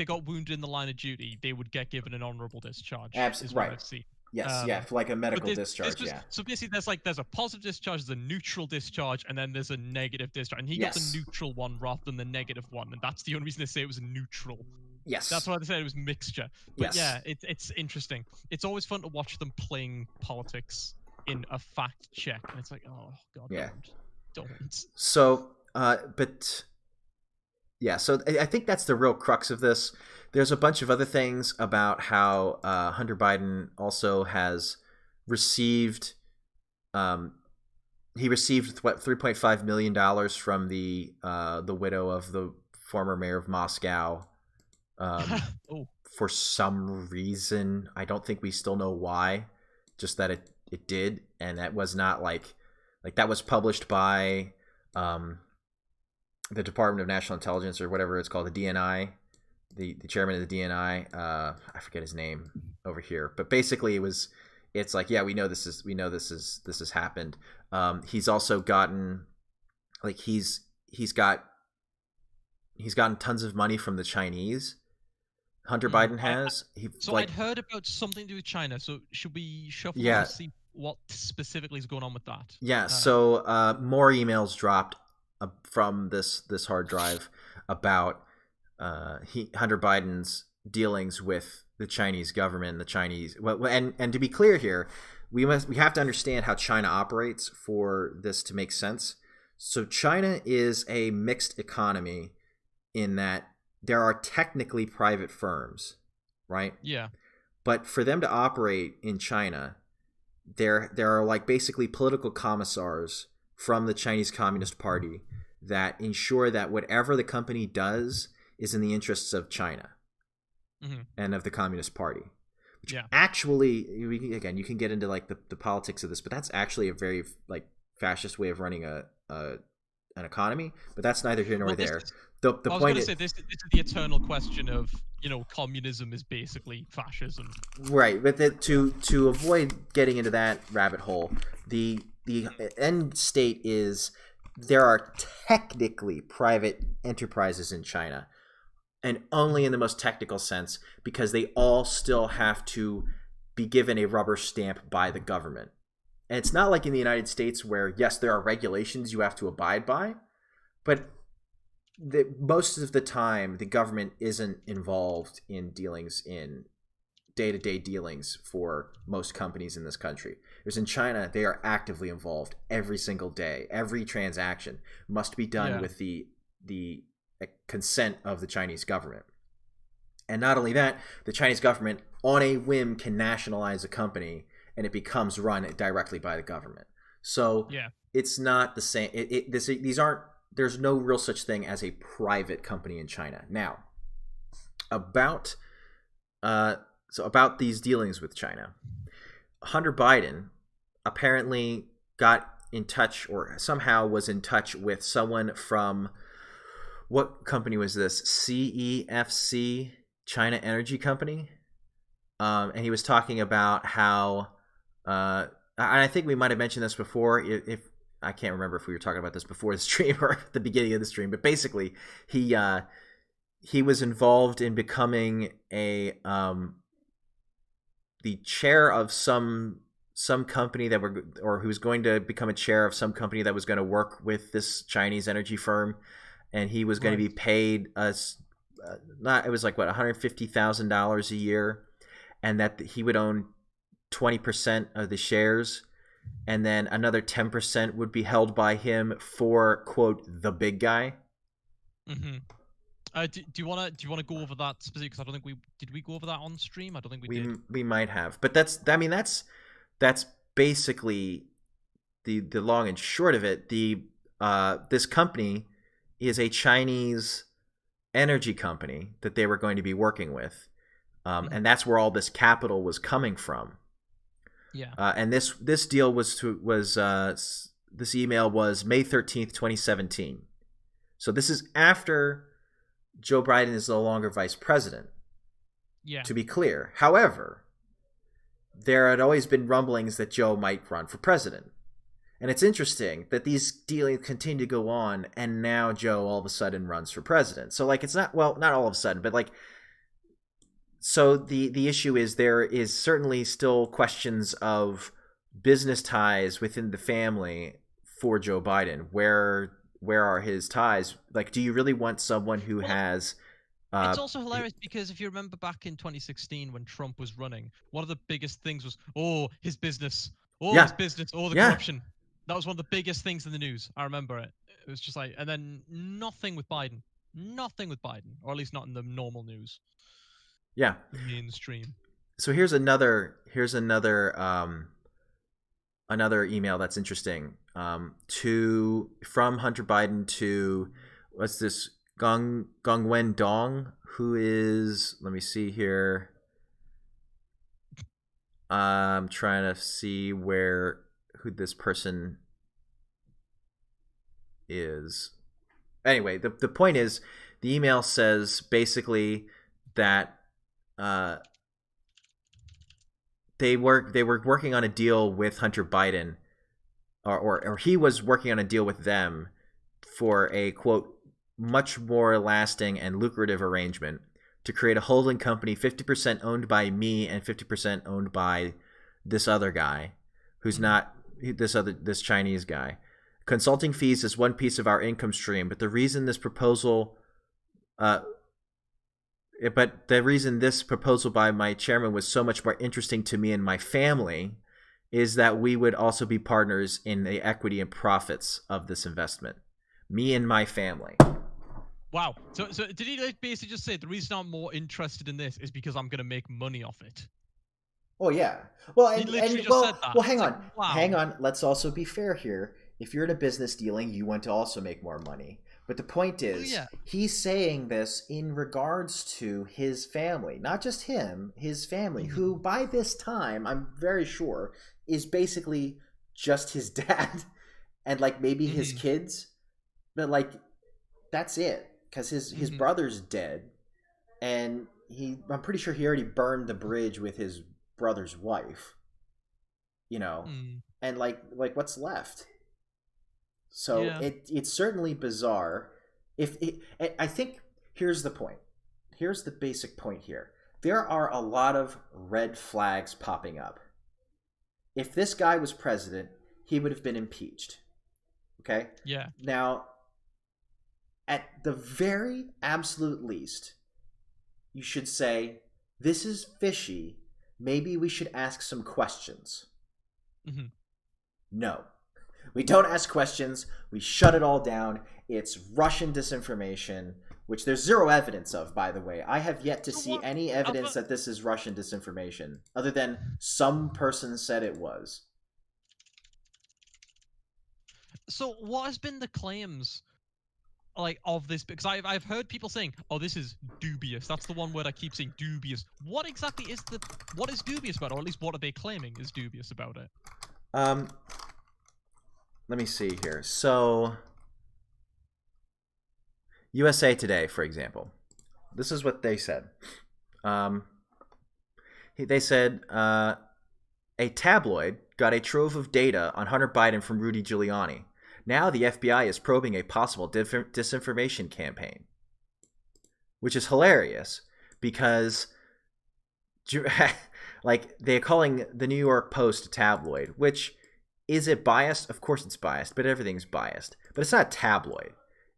got wounded in the line of duty, they would get given an honorable discharge. Absolutely right. Yes, like a medical discharge. So basically, there's a positive discharge, there's a neutral discharge, and then there's a negative discharge. And he got the neutral one rather than the negative one, and that's the only reason they say it was neutral. Yes, that's why they said it was mixture. But yeah, it's interesting. It's always fun to watch them playing politics in a fact check, and it's like, oh god, don't. So, but yeah, so I think that's the real crux of this. There's a bunch of other things about how Hunter Biden also has received. He received $3.5 million from the widow of the former mayor of Moscow. For some reason, I don't think we still know why. Just that it did, and that was not like that was published by the Department of National Intelligence or whatever it's called, the DNI. The chairman of the DNI, I forget his name over here, but basically it's like, yeah, we know this has happened. He's also gotten he's gotten tons of money from the Chinese. Hunter Biden has. I'd heard about something to do with China. So should we shuffle and see what specifically is going on with that? Yeah. So more emails dropped from this hard drive about Hunter Biden's dealings with the Chinese government, and to be clear here, we have to understand how China operates for this to make sense. So China is a mixed economy in that there are technically private firms, right? Yeah. But for them to operate in China, there are like basically political commissars from the Chinese Communist Party that ensure that whatever the company does is in the interests of China and of the Communist Party. Which actually, you can get into like the politics of this, but that's actually a very like fascist way of running an economy. But that's neither here nor there. The point is, this is the eternal question of, communism is basically fascism. Right, but to avoid getting into that rabbit hole, the end state is there are technically private enterprises in China, and only in the most technical sense, because they all still have to be given a rubber stamp by the government. And it's not like in the United States where, yes, there are regulations you have to abide by, but most of the time the government isn't involved in dealings in day-to-day dealings for most companies in this country. Whereas in China, they are actively involved every single day. Every transaction must be done with the consent of the Chinese government. And not only that, the Chinese government on a whim can nationalize a company and it becomes run directly by the government. So it's not the same. These aren't. There's no real such thing as a private company in China. Now, about these dealings with China, Hunter Biden apparently got in touch, or somehow was in touch with someone from, what company was this? CEFC, China Energy Company. And he was talking about how, and I think we might have mentioned this before, if I can't remember if we were talking about this before the stream or at the beginning of the stream, but basically he was involved in becoming the chair of some company or who was going to become a chair of some company that was going to work with this Chinese energy firm, and he was going to be paid it was like what, $150,000 a year, and that he would own 20% of the shares, and then another 10% would be held by him for, quote, the big guy. Mm-hmm. Do you want to go over that specific? Because I don't think we go over that on stream. I don't think we did. We might have, but that's basically the long and short of it. This company is a Chinese energy company that they were going to be working with, and that's where all this capital was coming from. Yeah. And this deal this email was May 13th, 2017. So this is after Joe Biden is no longer vice president. Yeah. To be clear. However, there had always been rumblings that Joe might run for president. And it's interesting that these dealings continue to go on, and now Joe all of a sudden runs for president. So like, it's not all of a sudden, but like, so the issue is there is certainly still questions of business ties within the family for Joe Biden. Where are his ties? Like, do you really want someone who has... it's also hilarious because if you remember back in 2016 when Trump was running, one of the biggest things was, his business, his business, the corruption. That was one of the biggest things in the news. I remember it. It was just like, and then nothing with Biden, or at least not in the normal news. Yeah. Mainstream. So here's another email that's interesting. From Hunter Biden to, what's this, Gongwen Dong, who is, let me see here. I'm trying to see who this person is. Anyway, the point is, the email says basically that they were working on a deal with Hunter Biden, or he was working on a deal with them for a, quote, much more lasting and lucrative arrangement to create a holding company 50% owned by me and 50% owned by this other guy who's not this Chinese guy. Consulting fees is one piece of our income stream, but the reason this proposal by my chairman was so much more interesting to me and my family is that we would also be partners in the equity and profits of this investment. Me and my family. Wow. So did he basically just say the reason I'm more interested in this is because I'm going to make money off it? Oh yeah. Well, he literally just said that. Well, hang on. Like, wow. Hang on. Let's also be fair here. If you're in a business dealing, you want to also make more money. But the point is, he's saying this in regards to his family, not just him, his family, who by this time, I'm very sure, is basically just his dad and like maybe his kids. But like, that's it. Because his brother's dead, and I'm pretty sure he already burned the bridge with his brother's wife. And like what's left? So it's certainly bizarre. I think here's the point. Here's the basic point here. There are a lot of red flags popping up. If this guy was president, he would have been impeached. Okay? Yeah. Now, at the very absolute least, you should say, this is fishy. Maybe we should ask some questions. Mm-hmm. No. We don't ask questions. We shut it all down. It's Russian disinformation, which there's zero evidence of, by the way. I have yet to see any evidence that this is Russian disinformation, other than some person said it was. So what has been the claims of this? Because I've heard people saying, "Oh, this is dubious." That's the one word I keep saying, dubious. What exactly is what is dubious about it? Or at least what are they claiming is dubious about it? Let me see here. So, USA Today, for example, this is what they said. They said a tabloid got a trove of data on Hunter Biden from Rudy Giuliani. Now the FBI is probing a possible disinformation campaign, which is hilarious because, like, they're calling the New York Post a tabloid, which, is it biased? Of course it's biased, but everything's biased. But it's not a tabloid.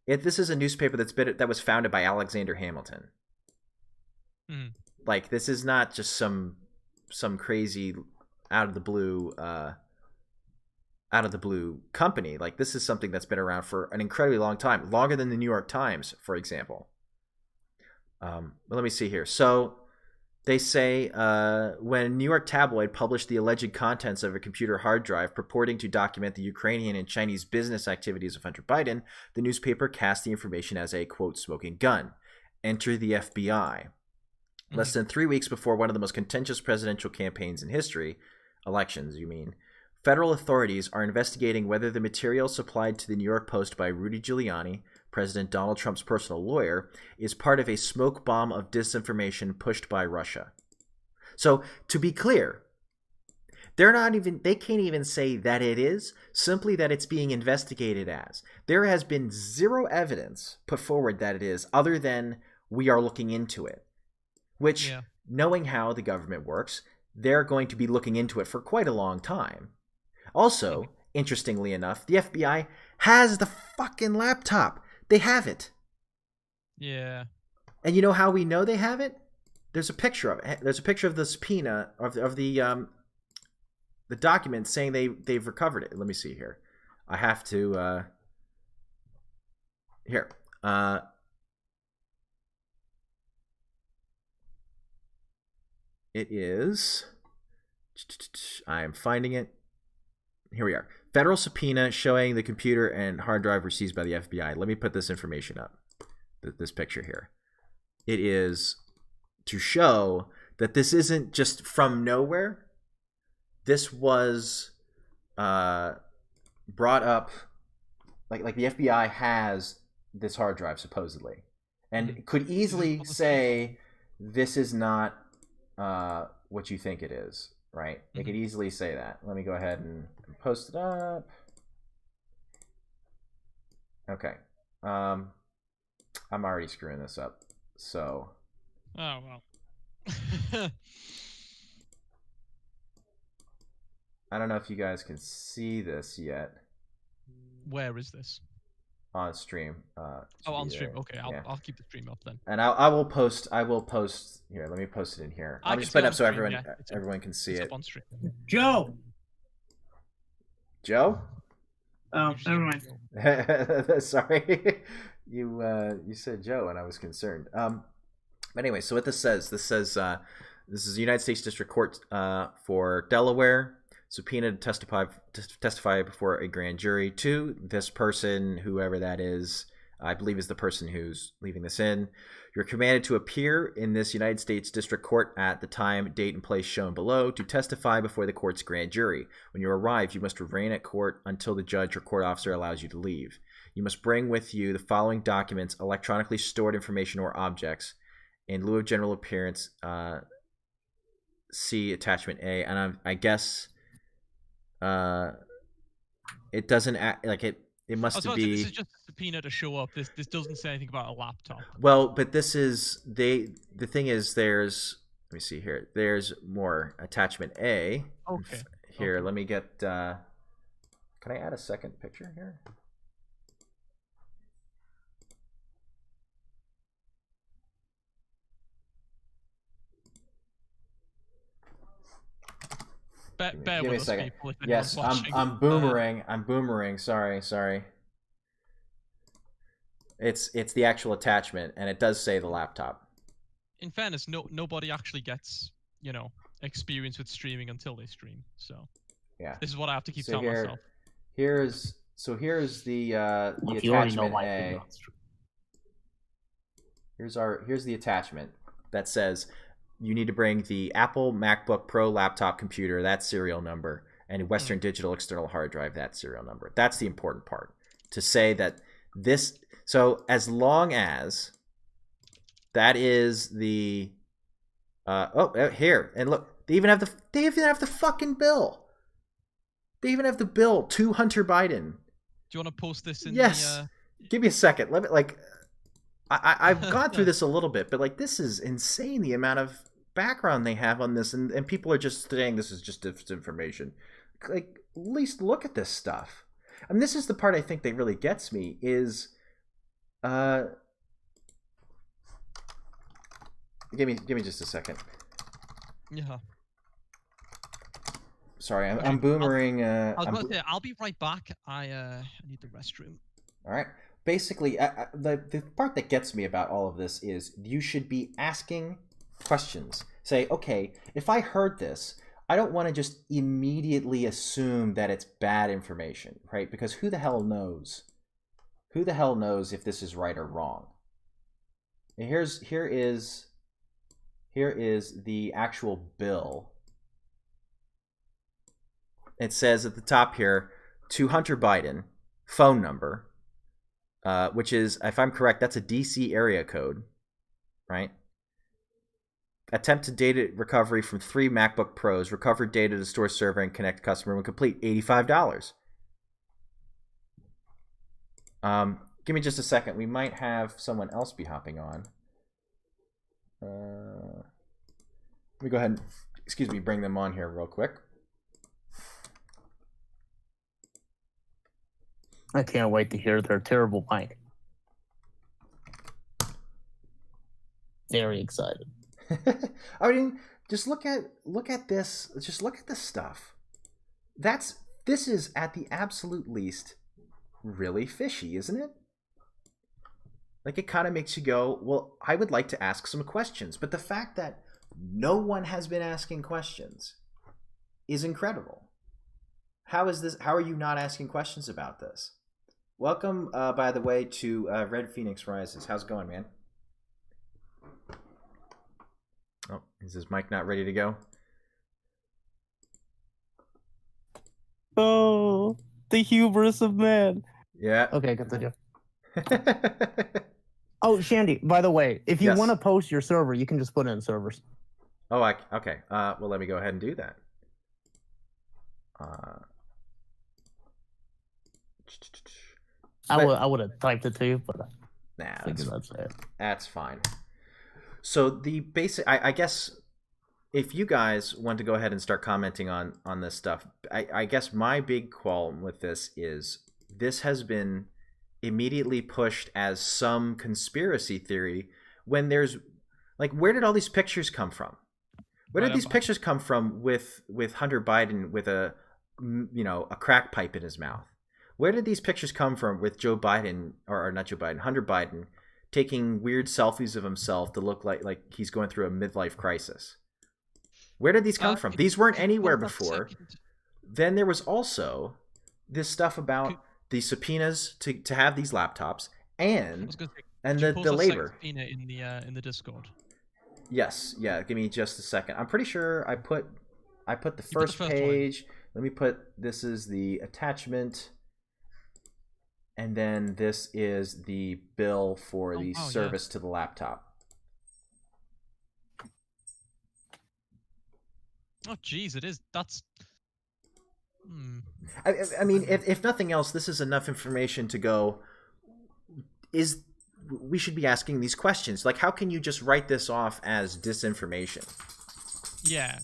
This is a newspaper that was founded by Alexander Hamilton. Mm. Like, this is not just some crazy out of the blue company. Like, this is something that's been around for an incredibly long time, longer than the New York Times, for example. But let me see here. So they say when New York tabloid published the alleged contents of a computer hard drive purporting to document the Ukrainian and Chinese business activities of Hunter Biden, the newspaper cast the information as a, quote, smoking gun. Enter the FBI. Less than 3 weeks before one of the most contentious presidential campaigns in history, elections, you mean, federal authorities are investigating whether the material supplied to the New York Post by Rudy Giuliani, President Donald Trump's personal lawyer, is part of a smoke bomb of disinformation pushed by Russia. So, to be clear, they can't even say that it is, simply that it's being investigated as. There has been zero evidence put forward that it is, other than we are looking into it. Which, knowing how the government works, they're going to be looking into it for quite a long time. Also, interestingly enough, the FBI has the fucking laptop. They have it. Yeah. And you know how we know they have it? There's a picture of it. There's a picture of the subpoena of the document saying they've recovered it. Let me see here. I have to here. It is. I am finding it. Here we are. Federal subpoena showing the computer and hard drive seized by the FBI. Let me put this information up. This picture here. It is to show that this isn't just from nowhere. This was brought up. Like the FBI has this hard drive supposedly, and could easily say this is not what you think it is, right? They could easily say that. Let me go ahead and post it up. Okay. I'm already screwing this up, so. Oh, well. I don't know if you guys can see this yet. Where is this? On stream. On stream. Okay, I'll keep the stream up then. And I will post here. Let me post it in here. I'll just put it up so everyone can see it. On stream. Joe. Oh, never mind. Sorry, you said Joe, and I was concerned. But anyway, so what this says this is the United States District Court for Delaware. Subpoenaed to testify before a grand jury to this person, whoever that is, I believe is the person who's leaving this in. You're commanded to appear in this United States District Court at the time, date, and place shown below to testify before the court's grand jury. When you arrive, you must remain at court until the judge or court officer allows you to leave. You must bring with you the following documents, electronically stored information or objects. In lieu of general appearance, see attachment A. And I guess... it doesn't act like it It I must was about to say, this be is just a subpoena to show up. This doesn't say anything about a laptop. well, but this is the thing is there's let me see here. There's more attachment A. Okay. Here, Okay. let me get. Can I add a second picture here? Bear Give me with a us, second. people. If Yes, anyone's watching. I'm boomerang. I'm boomerang. Sorry. It's the actual attachment, and it does say the laptop. In fairness, nobody actually gets experience with streaming until they stream. So Yeah. this is what I have to keep So telling myself. here's the Look, you already know attachment my A. opinion on stream. Here's the attachment that says you need to bring the Apple MacBook Pro laptop computer, that serial number, and a Western Digital external hard drive, that serial number. That's the important part. To say that this, so as long as that is the here, and look, they even have the fucking bill. They even have the bill to Hunter Biden. Do you want to post this in yes. Give me a second. Let me I've gone through this a little bit, but this is insane, the amount of background they have on this, and people are just saying this is just disinformation. At least look at this stuff. And this is the part I think that really gets me is give me just a second. Yeah. Sorry, I'm boomerang. I'll be right back. I need the restroom. All right. Basically, the part that gets me about all of this is you should be asking questions. Say, okay, if I heard this, I don't want to just immediately assume that it's bad information, right? Because who the hell knows? Who the hell knows if this is right or wrong? And here is the actual bill. It says at the top here, to Hunter Biden, phone number. Which is, if I'm correct, that's a DC area code, right? Attempted data recovery from 3 MacBook Pros. Recovered data to store server and connect customer when complete. $85. Give me just a second. We might have someone else be hopping on. Let me go ahead and, bring them on here real quick. I can't wait to hear their terrible mic. Very excited. I mean, just look at this. Just look at this stuff. This is at the absolute least really fishy, isn't it? It kind of makes you go, well, I would like to ask some questions. But the fact that no one has been asking questions is incredible. How are you not asking questions about this? Welcome, by the way, to Red Phoenix Rises. How's it going, man? Oh, is his mic not ready to go? Oh, the hubris of man. Yeah. Okay, continue. Oh, Shandy, by the way, if you want to post your server, you can just put it in servers. Oh, okay. Well, let me go ahead and do that. I would have typed it to you, but that's fine. So the basic, I guess, if you guys want to go ahead and start commenting on this stuff, I guess my big qualm with this is this has been immediately pushed as some conspiracy theory when there's where did all these pictures come from? Where did these pictures come from with Hunter Biden with a crack pipe in his mouth? Where did these pictures come from with Joe Biden, or not Joe Biden, Hunter Biden, taking weird selfies of himself to look like he's going through a midlife crisis? Where did these come from? These weren't anywhere before. Then there was also this stuff about the subpoenas to have these laptops and the labor. Subpoena in the Discord. Yes, yeah. Give me just a second. I'm pretty sure I put the first page. Let me put, this is the attachment. And then this is the bill for the service to the laptop. Oh, geez, it is. That's I mean, if nothing else, this is enough information to go. We should be asking these questions. Like, how can you just write this off as disinformation? Yeah,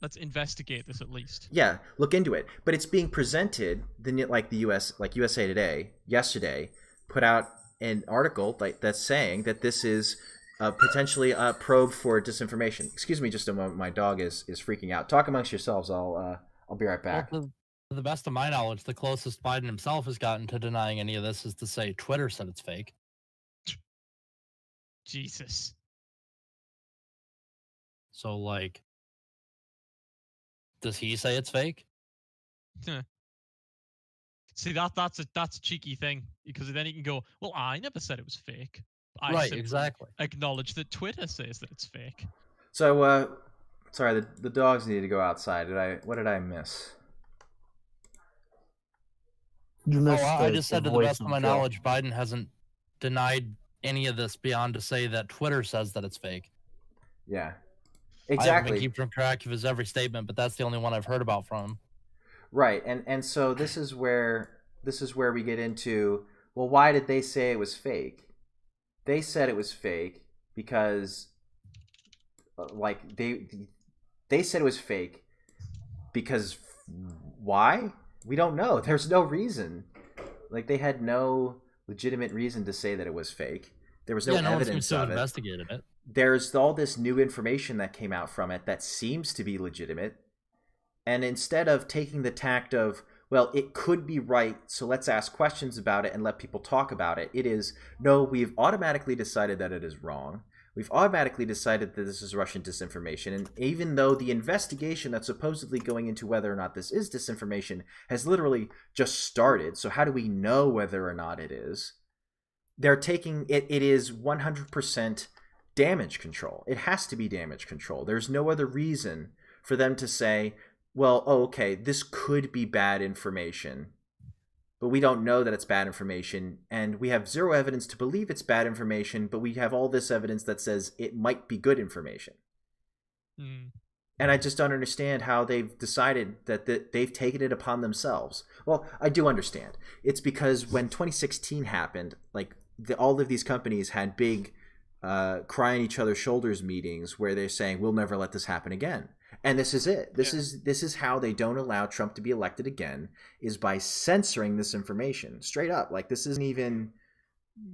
let's investigate this at least. Yeah, look into it. But it's being presented, like USA Today yesterday put out an article that's saying that this is potentially a probe for disinformation. Excuse me just a moment. My dog is freaking out. Talk amongst yourselves. I'll be right back. Well, to the best of my knowledge, the closest Biden himself has gotten to denying any of this is to say Twitter said it's fake. Jesus. So, like, does he say it's fake? See, that's a cheeky thing, because then he can go, well, I never said it was fake. I Right, simply exactly. acknowledge that Twitter says that it's fake. So, sorry, the dogs needed to go outside. What did I miss? You missed I just said, to the voice best of my Joe. knowledge, Biden hasn't denied any of this beyond to say that Twitter says that it's fake. Yeah, I haven't exactly. been keeping track of his every statement, but that's the only one I've heard about from him. Right, and so this is where we get into, well, why did they say it was fake? They said it was fake because, like, they said it was fake because why? We don't know. There's no reason. Like, they had no legitimate reason to say that it was fake. There was no evidence of it. Investigated it. There's all this new information that came out from it that seems to be legitimate. And instead of taking the tact of, well, it could be right, so let's ask questions about it and let people talk about it, it is, no, we've automatically decided that it is wrong. We've automatically decided that this is Russian disinformation. And even though the investigation that's supposedly going into whether or not this is disinformation has literally just started, so how do we know whether or not it is? They're taking it, it is 100% damage control. It has to be damage control. There's no other reason for them to say, well, oh, okay, this could be bad information, but we don't know that it's bad information, and we have zero evidence to believe it's bad information, but we have all this evidence that says it might be good information. And I just don't understand how they've decided that they've taken it upon themselves. Well, I do understand. It's because when 2016 happened, like, all of these companies had big cry on each other's shoulders meetings where they're saying, we'll never let this happen again. And this is it. This is how they don't allow Trump to be elected again, is by censoring this information straight up. Like, this isn't even,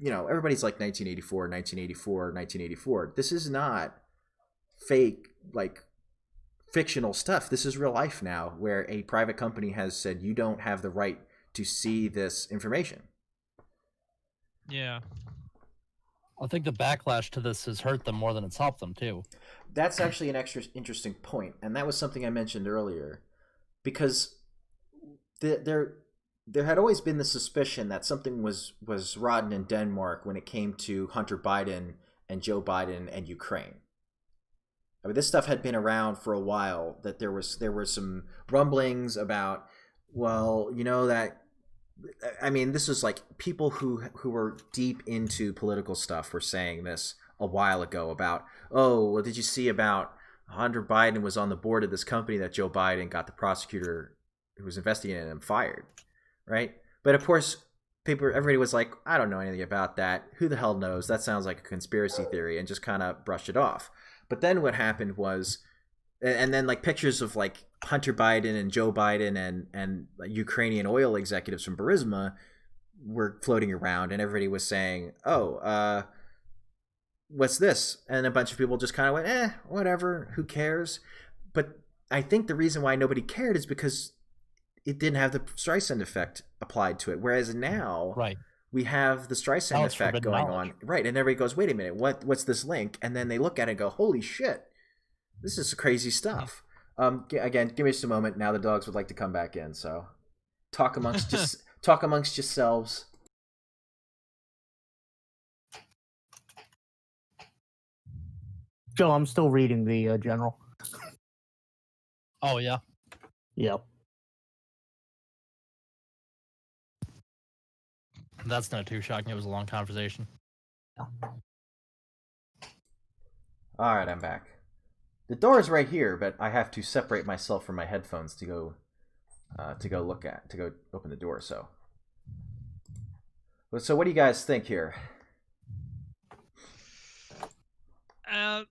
everybody's like 1984, 1984, 1984. This is not fake, like, fictional stuff. This is real life now, where a private company has said you don't have the right to see this information. Yeah. I think the backlash to this has hurt them more than it's helped them, too. That's actually an extra interesting point, and that was something I mentioned earlier, because there had always been the suspicion that something was rotten in Denmark when it came to Hunter Biden and Joe Biden and Ukraine. I mean, this stuff had been around for a while, that there were some rumblings about, well, that, I mean, this was like people who were deep into political stuff were saying this a while ago about, oh, well, did you see about Hunter Biden was on the board of this company that Joe Biden got the prosecutor who was investigating him fired, right? But of course, everybody was like, I don't know anything about that. Who the hell knows? That sounds like a conspiracy theory, and just kind of brushed it off. But then what happened was, and then like pictures of like Hunter Biden and Joe Biden and Ukrainian oil executives from Burisma were floating around, and everybody was saying, oh, what's this? And a bunch of people just kind of went, whatever, who cares? But I think the reason why nobody cared is because it didn't have the Streisand effect applied to it. Whereas now, right, we have the Streisand effect going on. Right, and everybody goes, wait a minute, what's this link? And then they look at it and go, holy shit, this is crazy stuff. Again, give me just a moment. Now the dogs would like to come back in, so talk amongst yourselves. Joe, I'm still reading the general. Oh, yeah? Yep. That's not too shocking. It was a long conversation. All right, I'm back. The door is right here, but I have to separate myself from my headphones to go to go open the door. So what do you guys think here?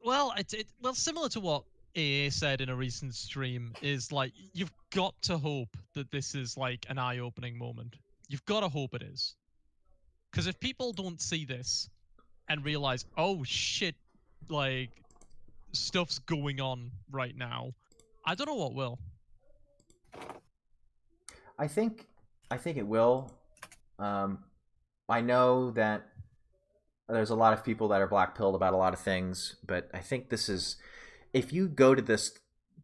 Well, well, similar to what AA said in a recent stream, is like you've got to hope that this is like an eye-opening moment. You've got to hope it is, because if people don't see this and realize, oh shit, like stuff's going on right now, I don't know what will. I think it will. I know that there's a lot of people that are black-pilled about a lot of things, but I think this is, if you go to this,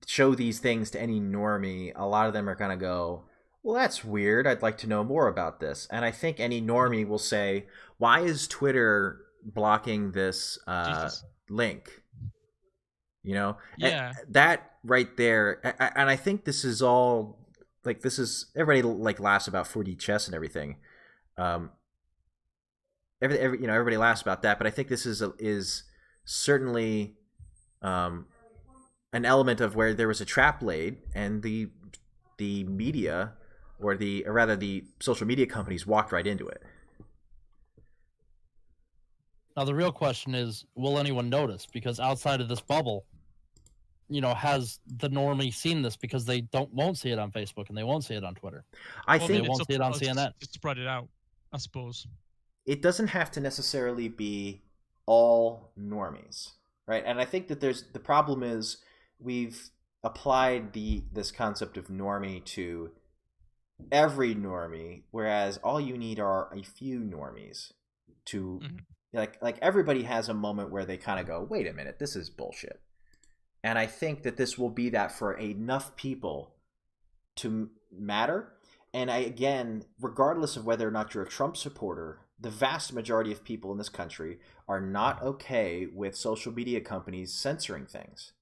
show these things to any normie, a lot of them are going to go, well, that's weird. I'd like to know more about this. And I think any normie will say, why is Twitter blocking this link? You know? Yeah. And that right there, and I think this is all, like, this is, everybody like laughs about 4D chess and everything. Everybody laughs about that, but I think this is certainly an element of where there was a trap laid, and the media, or rather the social media companies, walked right into it. Now the real question is, will anyone notice? Because outside of this bubble, has the normie seen this? Because they won't see it on Facebook and they won't see it on Twitter. I think they won't see it on CNN. Just spread it out, I suppose. It doesn't have to necessarily be all normies, right? And I think that the problem is we've applied this concept of normie to every normie, whereas all you need are a few normies to like everybody has a moment where they kind of go, wait a minute, this is bullshit. And I think that this will be that for enough people to matter. And again, regardless of whether or not you're a Trump supporter, the vast majority of people in this country are not okay with social media companies censoring things.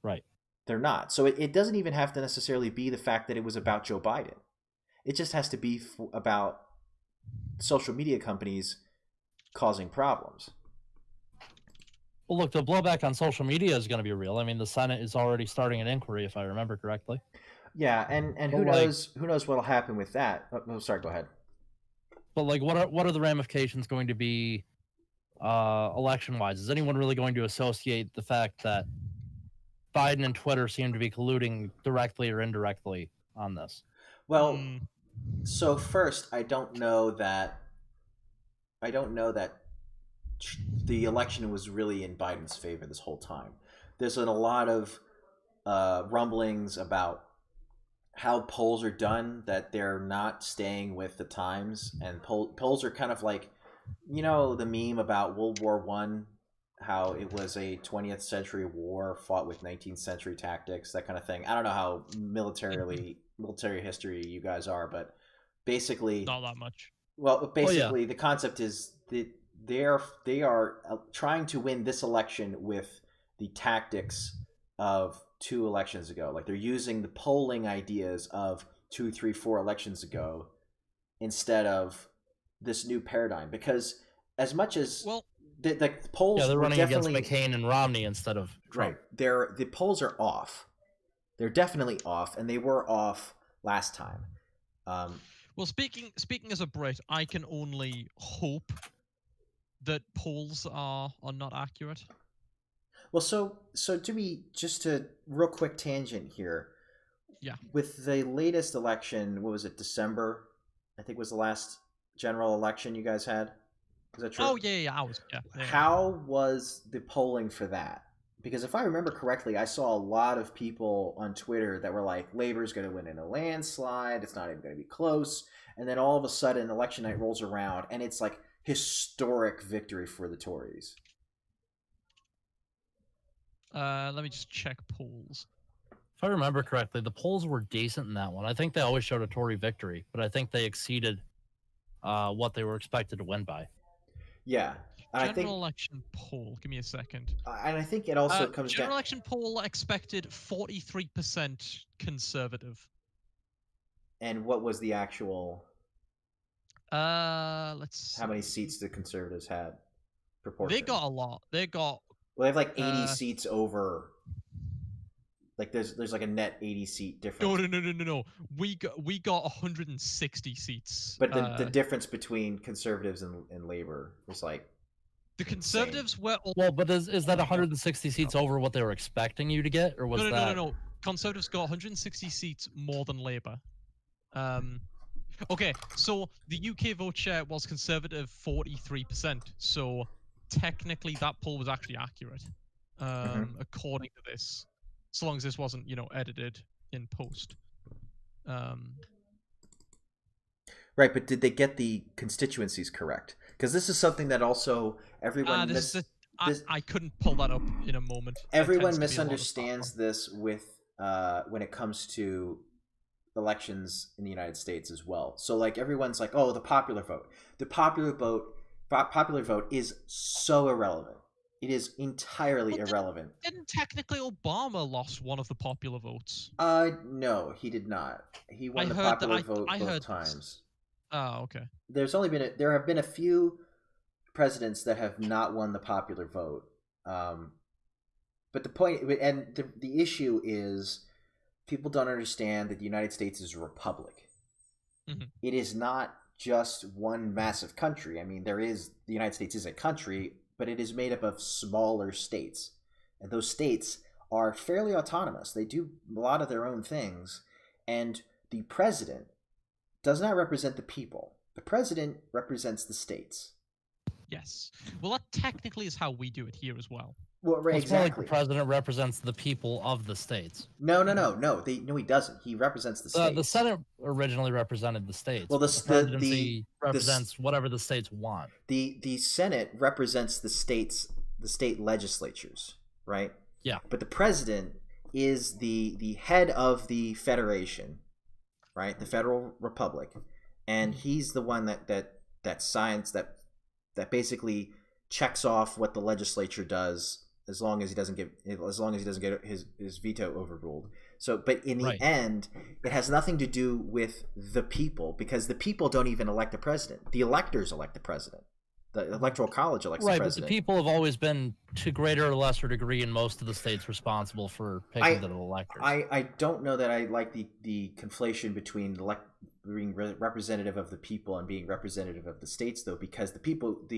Right. They're not. So it doesn't even have to necessarily be the fact that it was about Joe Biden. It just has to be about social media companies causing problems. Well, look, the blowback on social media is going to be real. I mean, the Senate is already starting an inquiry, if I remember correctly. Yeah, and who knows what'll happen with that. Oh, sorry, go ahead. But like, what are the ramifications going to be election-wise? Is anyone really going to associate the fact that Biden and Twitter seem to be colluding directly or indirectly on this? Well, so first, I don't know that the election was really in Biden's favor this whole time. There's been a lot of rumblings about how polls are done, that they're not staying with the times, and polls are kind of like, the meme about World War I, how it was a 20th century war fought with 19th century tactics, that kind of thing. I don't know how military history you guys are, but basically not that much. Well, basically, the concept is that they are trying to win this election with the tactics of 2 elections ago. Like, they're using the polling ideas of 2, 3, 4 elections ago instead of this new paradigm. Because as much as the polls, they're running against definitely McCain and Romney instead of Trump. Right, the polls are off. They're definitely off, and they were off last time. Well, speaking as a Brit, I can only hope that polls are not accurate. Well, so just a real quick tangent here. Yeah. With the latest election, what was it, December? I think was the last general election you guys had. Is that true? Oh yeah, I was. Yeah. How was the polling for that? Because if I remember correctly, I saw a lot of people on Twitter that were like, Labor's going to win in a landslide. It's not even going to be close. And then all of a sudden, election night rolls around, and it's like historic victory for the Tories. Let me just check polls. If I remember correctly, the polls were decent in that one. I think they always showed a Tory victory, but I think they exceeded what they were expected to win by. Yeah. General election poll. Give me a second. And I think it also comes down... General election poll expected 43% conservative. And what was the actual... let's see. How many seats the Conservatives had? Proportion. They got a lot. They got... Well, they have like 80 seats over Like there's like a net 80 seat difference. No. We got 160 seats. But the difference between conservatives and Labor was like the conservatives were all... Well, but is that 160 seats over what they were expecting you to get, or was that? No. Conservatives got 160 seats more than Labor. Okay, so the UK vote share was Conservative 43%. So technically, that poll was actually accurate, according to this, so long as this wasn't, edited in post. Right, but did they get the constituencies correct? Because this is something that also everyone I couldn't pull that up in a moment. Everyone misunderstands this with when it comes to elections in the United States as well. So like everyone's like, oh, the popular vote. The popular vote is so irrelevant. It is entirely irrelevant. Didn't technically Obama lost one of the popular votes? No, he did not. He won the popular vote both times. Oh, okay. There have been a few presidents that have not won the popular vote. But the point and the issue is people don't understand that the United States is a republic. Mm-hmm. It is not just one massive country. I mean, the United States is a country, but it is made up of smaller states. And those states are fairly autonomous. They do a lot of their own things. And the president does not represent the people. The president represents the states. Yes. Well, that technically is how we do it here as well. Well, right, it's more like exactly. the president represents the people of the states. No. He doesn't. He represents the states. The Senate originally represented the states. Well, the presidency represents whatever the states want. The Senate represents the states, the state legislatures, right? Yeah. But the president is the head of the federation, right? The federal republic, and he's the one that signs that basically checks off what the legislature does. As long as he doesn't get his veto overruled. So, but in the end, it has nothing to do with the people, because the people don't even elect the president. The electors elect the president. The Electoral College elects the president. But the people have always been, to greater or lesser degree, in most of the states, responsible for picking the electors. I don't know that I like the conflation between being representative of the people and being representative of the states, though, because the people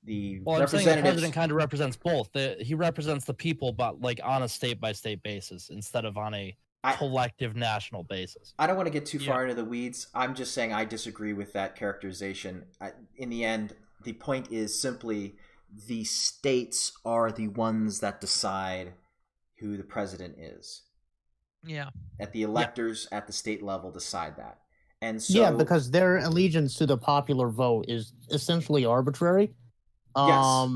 I'm saying the president kind of represents both. He represents the people, but like on a state-by-state basis instead of on a collective national basis. I don't want to get too far into the weeds. I'm just saying I disagree with that characterization. In the end, the point is simply the states are the ones that decide who the president is. Yeah. At the electors at the state level decide that. And so because their allegiance to the popular vote is essentially arbitrary. Yes.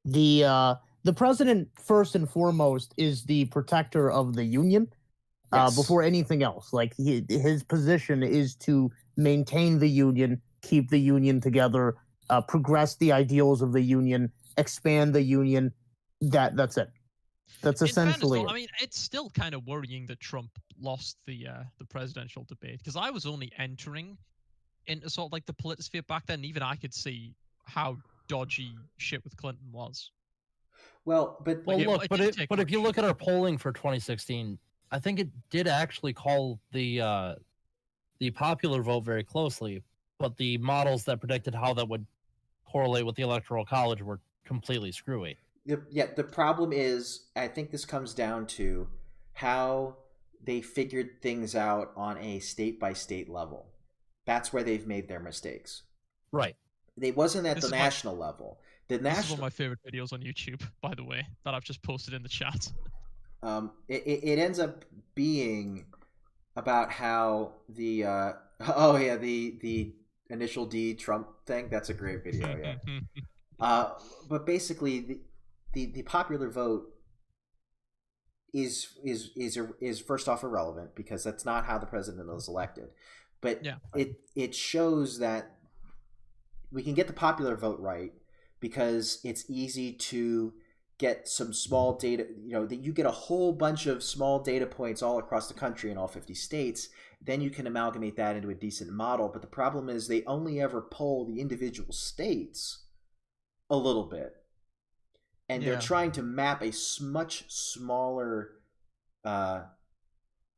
The president first and foremost is the protector of the union before anything else. Like his position is to maintain the union, keep the union together, progress the ideals of the union, expand the union. That's it. That's essentially. I mean, it's still kind of worrying that Trump lost the presidential debate, because I was only entering into sort of like the politisphere back then. Even I could see how dodgy shit with Clinton was. But if you look at our polling for 2016, I think it did actually call the popular vote very closely, but the models that predicted how that would correlate with the Electoral College were completely screwy. Yeah, the problem is, I think this comes down to how they figured things out on a state-by-state level. That's where they've made their mistakes. Right. It wasn't at the national level. This is one of my favorite videos on YouTube, by the way, that I've just posted in the chat. It ends up being about how the initial D Trump thing. That's a great video, yeah. But basically, the popular vote is first off irrelevant, because that's not how the president was elected. But it shows that we can get the popular vote right because it's easy to get some small data, that you get a whole bunch of small data points all across the country in all 50 states. Then you can amalgamate that into a decent model. But the problem is they only ever poll the individual states a little bit. And they're trying to map a much smaller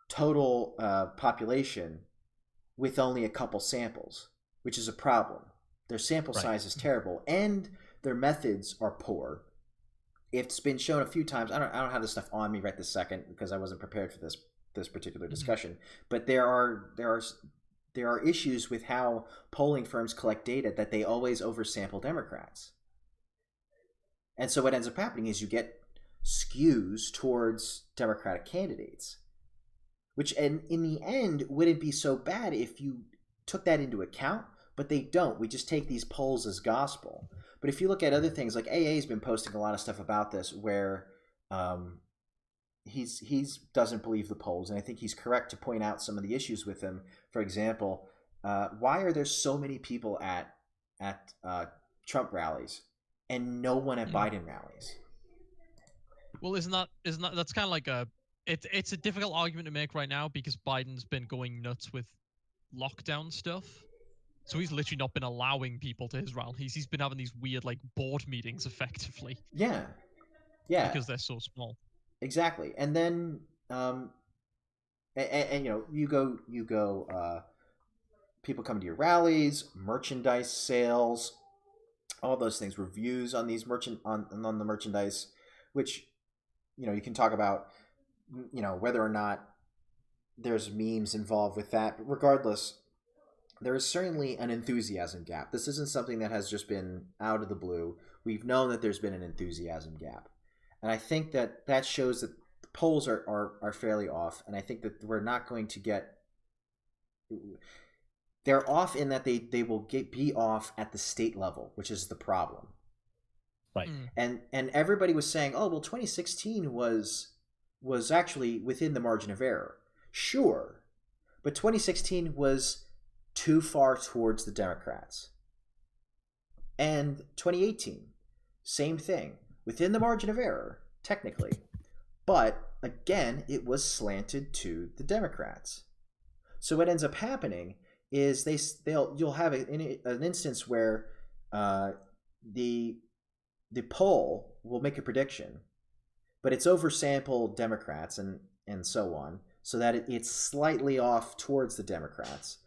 total population with only a couple samples, which is a problem. Their sample size is terrible, and their methods are poor. It's been shown a few times. I don't have this stuff on me right this second because I wasn't prepared for this particular discussion. But there are issues with how polling firms collect data that they always oversample Democrats. And so what ends up happening is you get skews towards Democratic candidates, which in the end wouldn't be so bad if you took that into account, but they don't. We just take these polls as gospel. But if you look at other things, like AA's been posting a lot of stuff about this where he's doesn't believe the polls, and I think he's correct to point out some of the issues with them. For example, why are there so many people at Trump rallies and no one at Biden rallies? Well, isn't that that's kind of like it's a difficult argument to make right now because Biden's been going nuts with lockdown stuff. So he's literally not been allowing people to his rallies. He's been having these weird like board meetings effectively. Yeah. Because they're so small. Exactly. And then and you go people come to your rallies, merchandise sales, all those things, reviews on these on the merchandise, which you can talk about whether or not there's memes involved with that, but regardless, there is certainly an enthusiasm gap. This isn't something that has just been out of the blue. We've known that there's been an enthusiasm gap. And I think that shows that the polls are fairly off. And I think that we're not going to get... They're off in that they will be off at the state level, which is the problem. Right. And everybody was saying, oh, well, 2016 was actually within the margin of error. Sure. But 2016 was too far towards the Democrats. And 2018, same thing. Within the margin of error, technically. But, again, it was slanted to the Democrats. So what ends up happening is you'll have an instance where the poll will make a prediction, but it's oversampled Democrats and so on, so that it's slightly off towards the Democrats.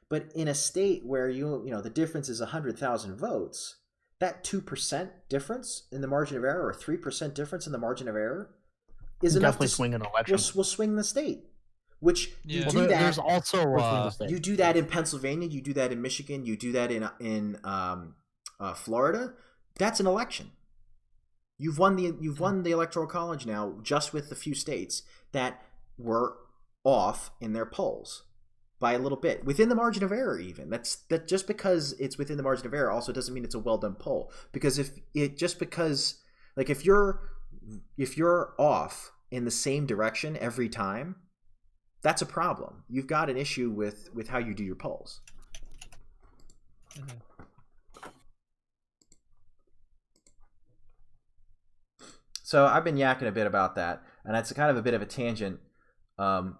But in a state where the difference is 100,000 votes, that 2% difference in the margin of error or 3% difference in the margin of error is enough to swing an election. Will swing the state. Which you do that. There's also you do that in Pennsylvania. You do that in Michigan. You do that in Florida. That's an election. You've won the Electoral College now, just with the few states that were off in their polls by a little bit, within the margin of error. Even that just because it's within the margin of error also doesn't mean it's a well done poll. Because if you're off in the same direction every time, that's a problem. You've got an issue with how you do your polls. Mm-hmm. So I've been yakking a bit about that, and it's kind of a bit of a tangent.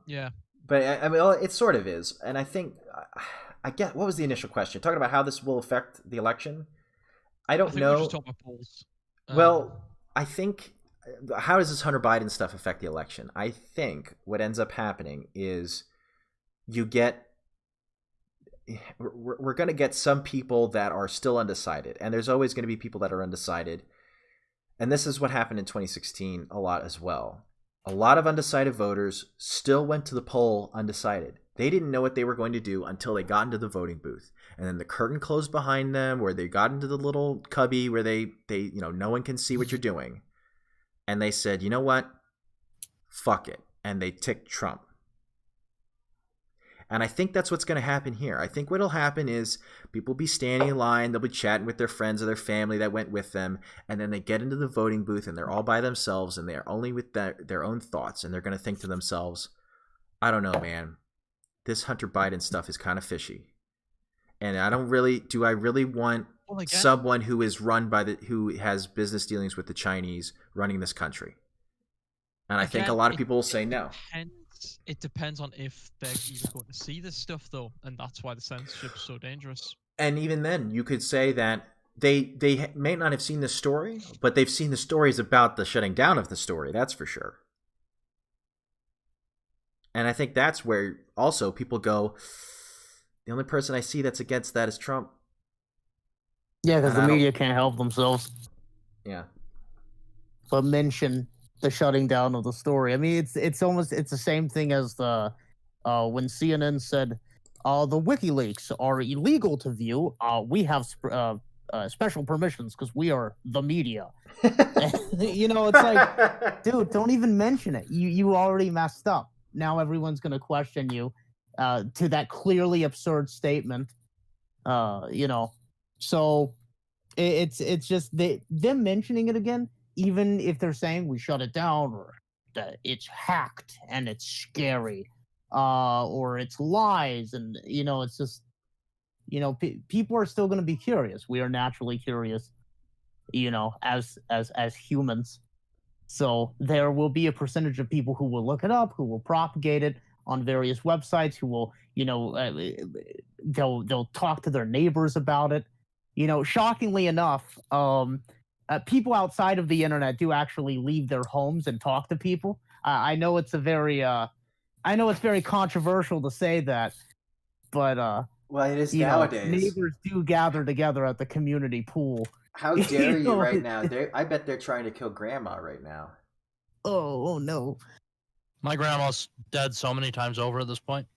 Yeah. But I mean, it sort of is, and I think I get what was the initial question? Talking about how this will affect the election. I think know. We're just talking about polls. Well, I think how does this Hunter Biden stuff affect the election? I think what ends up happening is we're going to get some people that are still undecided, and there's always going to be people that are undecided. And this is what happened in 2016 a lot as well. A lot of undecided voters still went to the poll undecided. They didn't know what they were going to do until they got into the voting booth. And then the curtain closed behind them, where they got into the little cubby where they no one can see what you're doing. And they said, you know what? Fuck it. And they ticked Trump. And I think that's what's going to happen here. I think what'll happen is people will be standing in line, they'll be chatting with their friends or their family that went with them, and then they get into the voting booth and they're all by themselves and they're only with their own thoughts, and they're going to think to themselves, I don't know, man. This Hunter Biden stuff is kind of fishy. And do I really want someone who is who has business dealings with the Chinese running this country? And I think a lot of people will say no. It depends on if they're even going to see this stuff, though, and that's why the censorship is so dangerous. And even then, you could say that they may not have seen the story, but they've seen the stories about the shutting down of the story. That's for sure. And I think that's where also people go, the only person I see that's against that is Trump. Yeah, because And the I don't- media can't help themselves Yeah. but mention the shutting down of the story. I mean, it's the same thing as the when CNN said the WikiLeaks are illegal to view. We have special permissions because we are the media. You know, it's like, dude, don't even mention it. You already messed up. Now everyone's gonna question you to that clearly absurd statement. You know, so it's just them mentioning it again, even if they're saying we shut it down or it's hacked and it's scary, or it's lies, and you know, it's just, you know, people are still going to be curious. We are naturally curious, you know, as humans. So there will be a percentage of people who will look it up, who will propagate it on various websites, who will, you know, they'll talk to their neighbors about it. You know, shockingly enough, people outside of the internet do actually leave their homes and talk to people. I know it's very controversial to say that, but well, it is you know, nowadays. neighbors do gather together at the community pool. How dare you know, right now? I bet they're trying to kill Grandma right now. Oh no. My grandma's dead so many times over at this point.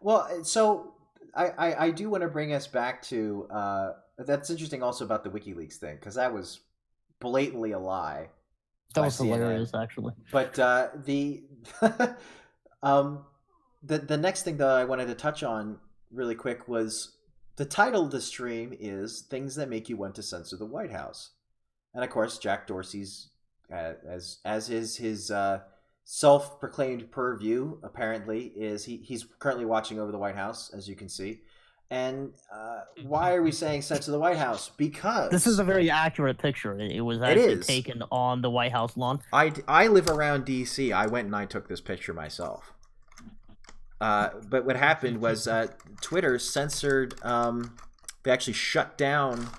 Well, so I do want to bring us back to that's interesting also about the WikiLeaks thing, because that was blatantly a lie. That by was CNN. hilarious, actually. But the the next thing that I wanted to touch on really quick was the title of the stream is "Things That Make You Want to Censor the White House," and of course Jack Dorsey's as is his self-proclaimed purview apparently is he's currently watching over the White House, as you can see. And why are we saying censor the White House? Because this is a very accurate picture. It was actually taken on the White House lawn. I live around DC. I went and I took this picture myself. But what happened was Twitter censored. They actually shut down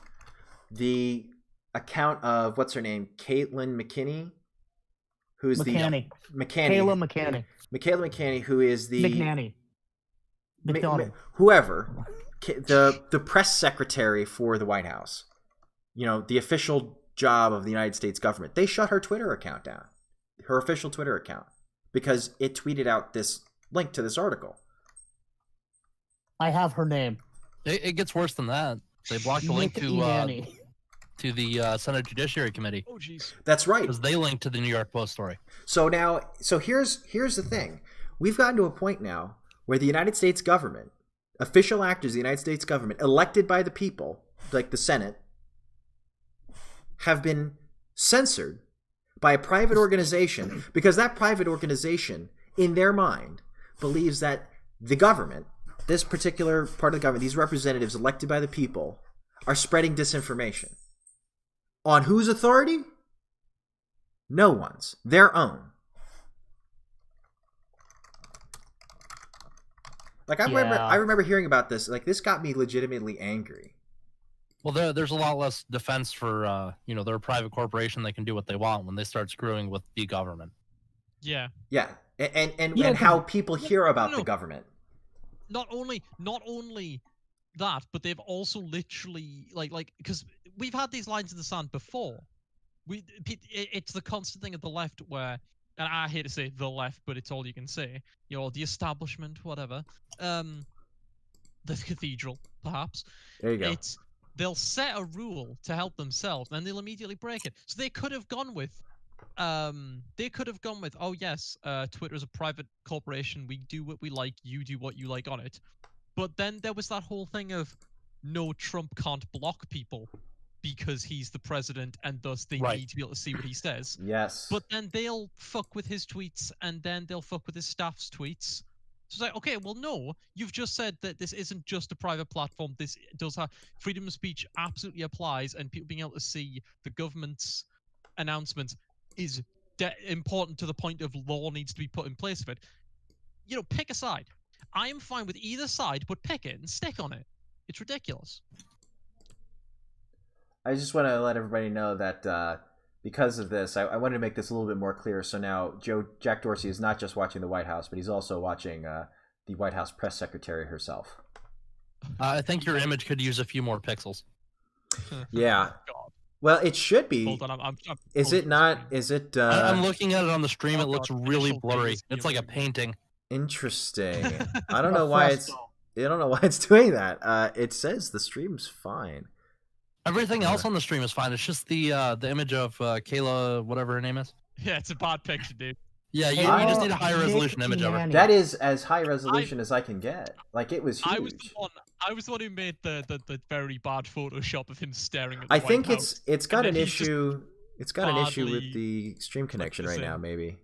the account of what's her name, Caitlin McKinney, who is McCanny. Kayla McCanny. Michaela McCanny, who is the McNanny. whoever, the press secretary for the White House. You know, the official job of the United States government. They shut her Twitter account down, her official Twitter account, because it tweeted out this link to this article. I have her name. It gets worse than that. They blocked the link to the Senate Judiciary Committee. Oh, jeez. That's right. Because they linked to the New York Post story. So here's the thing. We've gotten to a point now where the United States government, official actors of the United States government, elected by the people, like the Senate, have been censored by a private organization because that private organization, in their mind, believes that the government, this particular part of the government, these representatives elected by the people, are spreading disinformation. On whose authority? No one's. Their own. Like I remember hearing about this. Like this got me legitimately angry. Well, there's a lot less defense for they're a private corporation. They can do what they want when they start screwing with the government. Yeah. Yeah, and how people hear about the government. Not only that, but they've also literally like because we've had these lines in the sand before. It's the constant thing of the left where, and I hate to say the left, but it's all you can say. You know, the establishment, whatever. The cathedral, perhaps. There you go. They'll set a rule to help themselves, and they'll immediately break it. So they could have gone with, oh yes, Twitter is a private corporation. We do what we like. You do what you like on it. But then there was that whole thing of, no, Trump can't block people because he's the president, and thus they need to be able to see what he says. Yes. But then they'll fuck with his tweets, and then they'll fuck with his staff's tweets. So it's like, okay, well, no, you've just said that this isn't just a private platform. This does have freedom of speech, absolutely applies, and people being able to see the government's announcements is important to the point of law needs to be put in place of it. You know, pick a side. I am fine with either side, but pick it and stick on it. It's ridiculous. I just want to let everybody know that because of this, I wanted to make this a little bit more clear. So now Jack Dorsey is not just watching the White House, but he's also watching the White House press secretary herself. I think your image could use a few more pixels. Yeah. God. Well, it should be. Hold on, I'm Is it not? Is it? I'm looking at it on the stream. Oh, It looks God, really initial blurry. phase, It's like a yeah. painting. Interesting. I don't know why it's. I don't know why it's doing that. It says the stream's fine. Everything else on the stream is fine. It's just the image of Kayla, whatever her name is. Yeah, it's a bad picture, dude. Yeah, you just need a higher resolution image of her. That is as high resolution as I can get. Like, it was huge. I was the one who made the very bad Photoshop of him staring at the I White think House. it's got and an then he's just issue. It's got an issue with badly the stream connection right now. represented. Maybe.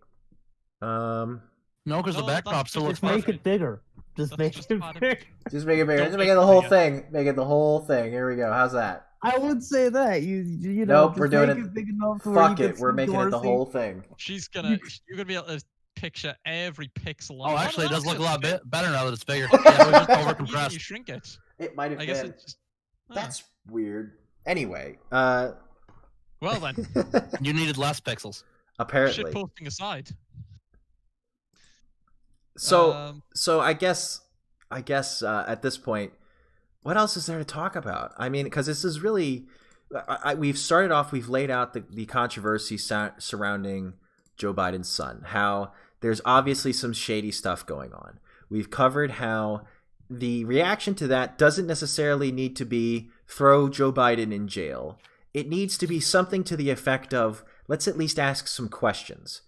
No, because the No, backdrop that's still just looks Just make perfect. it bigger. Just That's make just it part of bigger. Just make it bigger. Don't Just make make it the it whole bigger. thing. Make it the whole thing. Here we go. How's that? I would say that you know. Nope, we're just doing make it. big enough to where Fuck you it. can We're see making it the Dorsey. whole thing. you're gonna be able to picture every pixel. Oh, actually, it does look a lot bit. better now that it's bigger. Yeah, it was just You overcompressed. shrink it. It might have I guess been. it's just. That's weird. Anyway, Well then, You needed less pixels. apparently. shit posting aside. So I guess at this point, what else is there to talk about? I mean, because this is really, we've started off, we've laid out the controversy surrounding Joe Biden's son, how there's obviously some shady stuff going on. We've covered how the reaction to that doesn't necessarily need to be throw Joe Biden in jail. It needs to be something to the effect of, let's at least ask some questions.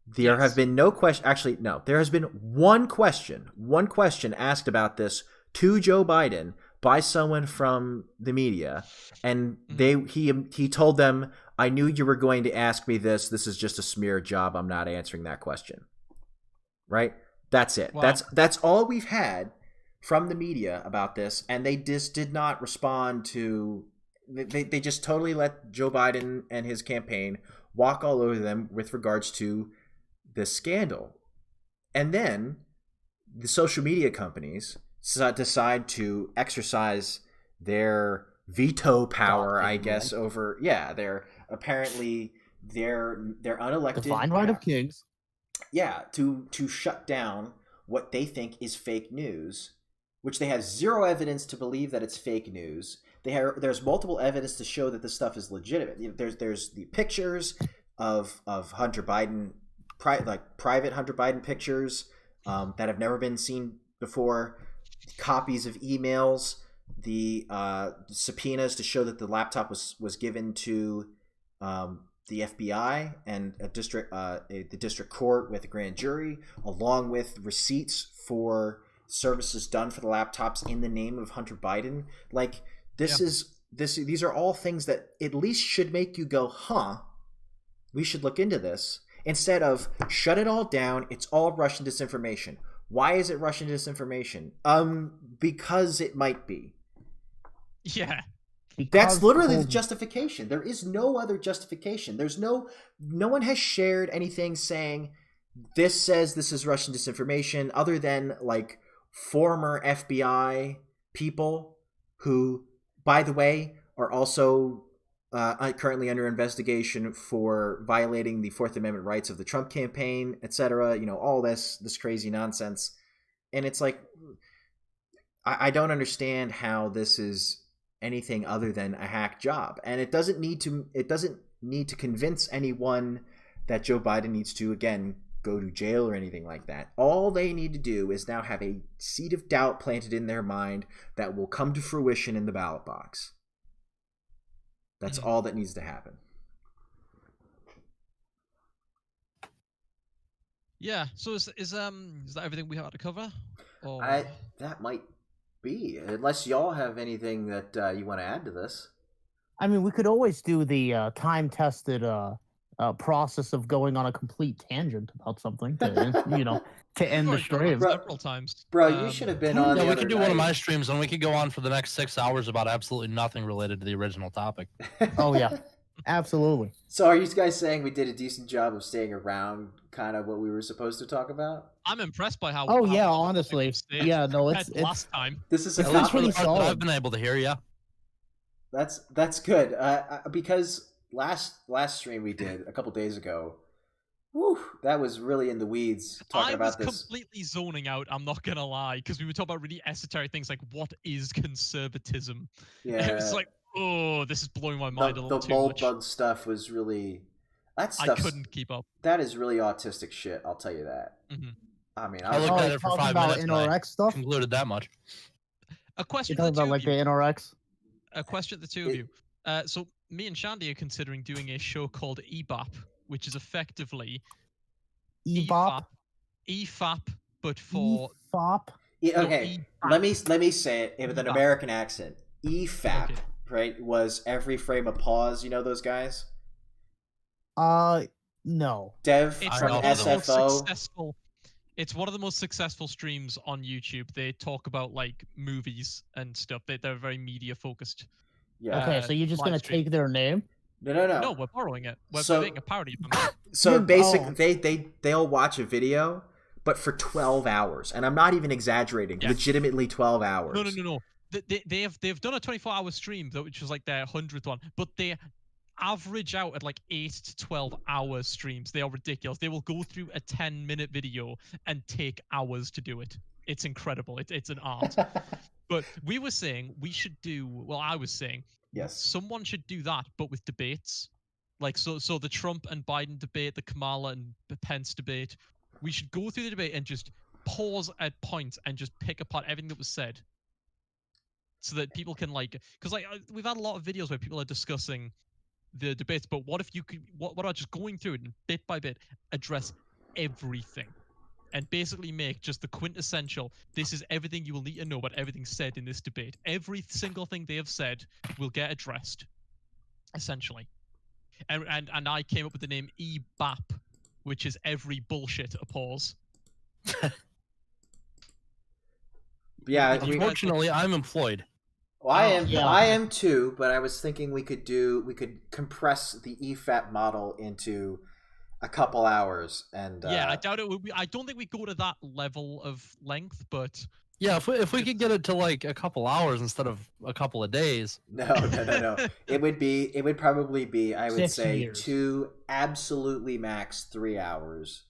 There have been no question. Actually, no. There has been one question asked about this to Joe Biden by someone from the media, and he told them, "I knew you were going to ask me this. This is just a smear job. I'm not answering that question." Right? That's it. Wow. That's all we've had from the media about this, and they just did not respond to. They just totally let Joe Biden and his campaign walk all over them with regards to this scandal. And then the social media companies decide to exercise their veto power, I guess, over their apparently their unelected Divine right of kings. to shut down what they think is fake news, which they have zero evidence to believe that it's fake news. There's multiple evidence to show that this stuff is legitimate. There's the pictures of Hunter Biden, private Hunter Biden pictures that have never been seen before, copies of emails, the subpoenas to show that the laptop was given to the FBI and the district court with a grand jury, along with receipts for services done for the laptops in the name of Hunter Biden. Like, these are all things that at least should make you go, huh, we should look into this, instead of shut it all down. It's all Russian disinformation. Why is it Russian disinformation? Because it might be. Yeah. That's literally the justification. There is no other justification. There's no one has shared anything saying this says this is Russian disinformation, other than like former FBI people who, by the way, are also currently under investigation for violating the Fourth Amendment rights of the Trump campaign, etc. You know, all this crazy nonsense. And it's like, I don't understand how this is anything other than a hack job. And it doesn't need to convince anyone that Joe Biden needs to, again, go to jail or anything like that. All they need to do is now have a seed of doubt planted in their mind that will come to fruition in the ballot box. That's all that needs to happen. Yeah. So is that everything we had to cover? Or... That might be, unless y'all have anything that you want to add to this. I mean, we could always do the time-tested process of going on a complete tangent about something to, to end the We've already stream. done that several times. Bro, you should have been on. Yeah, the we other could do one of night. my streams and we could go on for the next 6 hours about absolutely nothing related to the original topic. Oh yeah, absolutely. So are you guys saying we did a decent job of staying around kind of what we were supposed to talk about? I'm impressed by how. Oh how yeah, long honestly, we've stayed yeah. No, compared it's to last time. This is a At least for the pretty part that I've solid. been able to hear, yeah. That's good because last stream we did a couple days ago. Whew, that was really in the weeds talking about this. I was completely zoning out, I'm not gonna lie, because we were talking about really esoteric things like what is conservatism. Yeah, It was like, oh, this is blowing my mind a little the too mold much. bug stuff was really I couldn't keep up. That is really autistic shit. I'll tell you that. Mm-hmm. I mean, I looked at it for 5 minutes and I NRX stuff. concluded that much. A question You're for the talking two about of like you. the NRX. A question to the two of you. So me and Shandy are considering doing a show called EBOP, which is effectively EBOP. EFAP, but for EFOP. Yeah, okay, let me say it with an EFAP. American accent. EFAP, Okay. right? Was every frame a pause. You know those guys? No. Dev It's from one of the most SFO. successful. It's one of the most successful streams on YouTube. They talk about like movies and stuff. They're very media focused. Yeah. Okay, so you're just live gonna stream. take their name? No. No, we're borrowing it. We're making a parody of them. So basically, they'll watch a video, but for 12 hours, and I'm not even exaggerating. Yes. Legitimately 12 hours. No. They've done a 24-hour stream though, which was like their 100th one, but they average out at like 8 to 12 hour streams. They are ridiculous. They will go through a 10-minute video and take hours to do it. It's incredible. It's an art. But we were saying we should do. Well, I was saying Yes. someone should do that, but with debates. Like so the Trump and Biden debate, the Kamala and Pence debate. We should go through the debate and just pause at points and just pick apart everything that was said, so that people can like, because like we've had a lot of videos where people are discussing the debates, but what if you could, what about just going through it and bit by bit address everything, and basically make just the quintessential, this is everything you will need to know about everything said in this debate. Every single thing they have said will get addressed, essentially. And I came up with the name EBAP, which is every bullshit a pause. Yeah. Unfortunately, I'm employed. Well, Yeah. I am too, but I was thinking we could compress the EFAP model into a couple hours, and Yeah, I doubt it would be. I don't think we go to that level of length, but Yeah, if we could get it to like a couple hours instead of a couple of days. no. It would probably be, I would 6 say, years. 2, absolutely max 3 hours,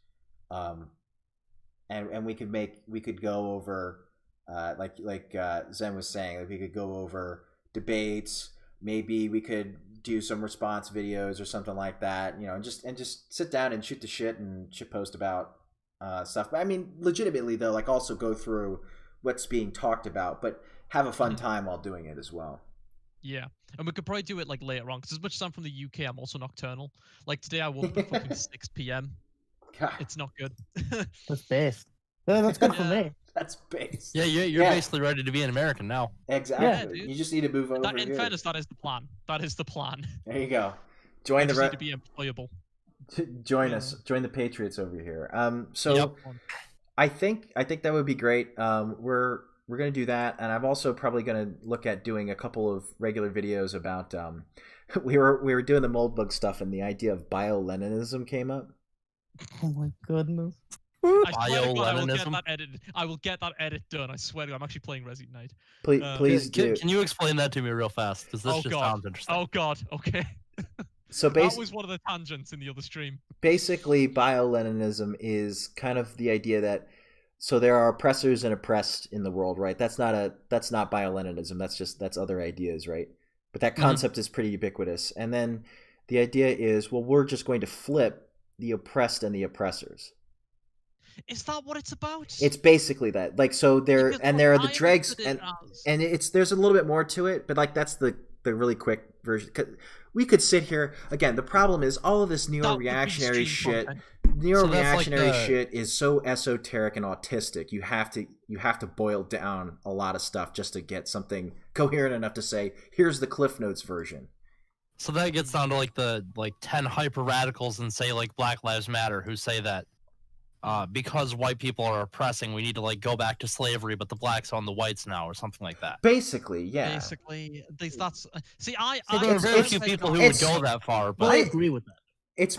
and we could go over, like Zenn was saying, like we could go over debates. Maybe we could do some response videos or something like that, and just sit down and shoot the shit and shitpost about stuff. But I mean, legitimately though, like also go through what's being talked about, but have a fun time while doing it as well. yeah. And we could probably do it like later on, because as much as I'm from the UK, I'm also nocturnal. Like today, I woke up at fucking 6 p.m. God, It's not good. That's based. Yeah, that's good for Yeah. me. that's base. Yeah, you're Yeah. basically ready to be an American now. Exactly. Yeah, dude. You just need to move over That, in here. fairness, that is the plan. That is the plan. There you go. I Join just the need to be employable. join Yeah. us. Join the Patriots over here. So Yep. I think that would be great. We're gonna do that, and I'm also probably gonna look at doing a couple of regular videos about. We were doing the mold bug stuff, and the idea of bio-Leninism came up. Oh my goodness. I swear to God, I will get Bio-Leninism? that edited. I will get that edit done. I swear to God, I'm actually playing Resi Night. Please, please do. Can you explain that to me real fast? Because this Oh, just God. sounds interesting. Oh God. Okay. So That was one of the tangents in the other stream. basically, bio-Leninism is kind of the idea that so there are oppressors and oppressed in the world, right? That's not bio-Leninism. That's other ideas, right? But that concept is pretty ubiquitous. And then the idea is, well, we're just going to flip the oppressed and the oppressors. Is that what it's about? It's basically that. Like, so there Because and what there are the I dregs, understood and it as- it's there's a little bit more to it, but like that's the really quick version. 'Cause we could sit here again. The problem is all of this that would be neo-reactionary stream shit. content. Neo-reactionary the- shit is so esoteric and autistic. You have to boil down a lot of stuff just to get something coherent enough to say, here's the Cliff Notes version. So that gets down to like the 10 hyper radicals and say like Black Lives Matter who say that because white people are oppressing, we need to like go back to slavery, but the blacks on the whites now, or something like that. Basically, yeah. Basically, that's see. I There are very it's- few people who it's- would go that far, But I but agree with that. It's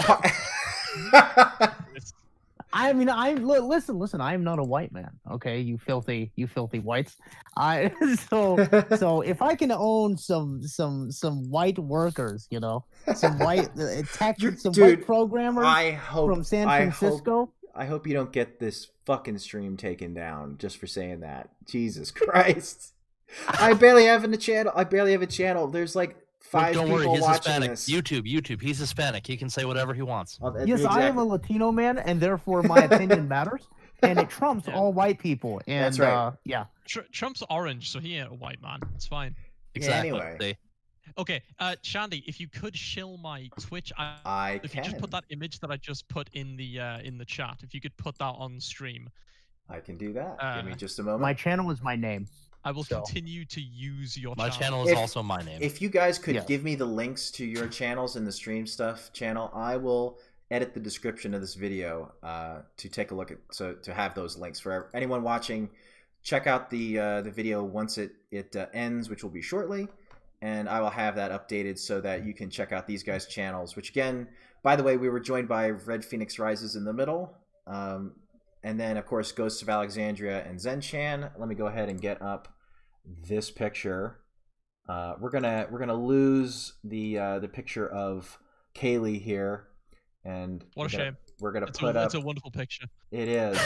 I mean, listen. I am not a white man. Okay, you filthy whites. So if I can own some white workers, some white tech, some Dude, white programmers from San Francisco. I hope you don't get this fucking stream taken down just for saying that. Jesus Christ. I barely have a channel. There's like 5 Don't people worry, he's watching Hispanic. this. YouTube. He's Hispanic. He can say whatever he wants. Yes, exactly. I am a Latino man, and therefore my opinion matters, and it trumps all white people. And That's right. Yeah. Trump's orange, so he ain't a white man. It's fine. Exactly. Anyway. Okay, Shandy, if you could shill my Twitch, if you just put that image that I just put in the chat, if you could put that on stream, I can do that. Give me just a moment. My channel is my name. I will continue to use your My channel. channel is also my name. If you guys could give me the links to your channels in the Stream Stuff channel, I will edit the description of this video to take a look at, to have those links for anyone watching. Check out the video once it ends, which will be shortly. And I will have that updated so that you can check out these guys' channels, which again, by the way, we were joined by Red Phoenix Rises in the middle. And then, of course, Ghosts of Alexandria and Zenn Chan. Let me go ahead and get up this picture. We're gonna lose the picture of Kaylee here. And what a shame. We're gonna put up... It's a wonderful picture. It is.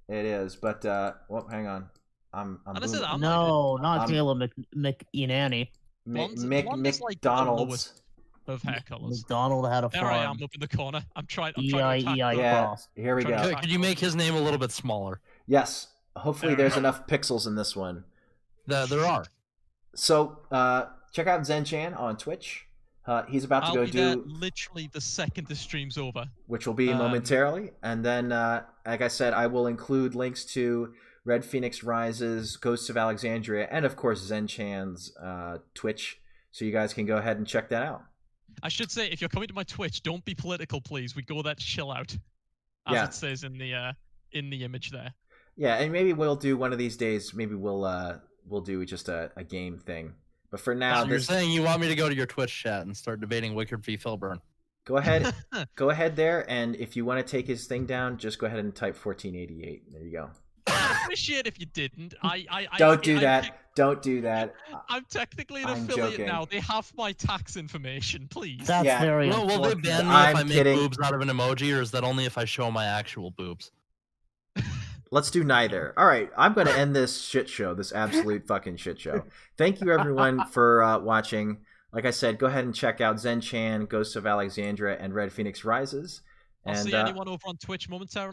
It is. But, well, hang on. I'm not Taylor McEnany. McDonald's of hair colors. McDonald had a farm. There I am up in the corner. I'm trying to yeah, here we go. Could you make his name a little bit smaller? Yes. Hopefully there's enough pixels in this one. There are. So check out Zenn Chan on Twitch. He's about to go do literally the second the stream's over, which will be momentarily. And then, like I said, I will include links to Red Phoenix Rises, Ghosts of Alexandria, and of course Zenn Chan's Twitch, so you guys can go ahead and check that out. I should say, if you're coming to my Twitch, don't be political, please. We go there to chill out, as it says in the image there. Yeah, and maybe we'll do one of these days. Maybe we'll do just a game thing. But for now, you're saying you want me to go to your Twitch chat and start debating Wickard v. Filburn? Go ahead, go ahead there, and if you want to take his thing down, just go ahead and type 1488. There you go. I'd appreciate if you didn't. Don't do that. I'm technically an affiliate joking. Now. They have my tax information, please. That's very Will they ban me if I make boobs out of an emoji, or is that only if I show my actual boobs? Let's do neither. All right, I'm going to end this shit show, this absolute fucking shit show. Thank you, everyone, for watching. Like I said, go ahead and check out Zenn Chan, Ghosts of Alexandria, and Red Phoenix Rises. I'll see anyone over on Twitch momentarily.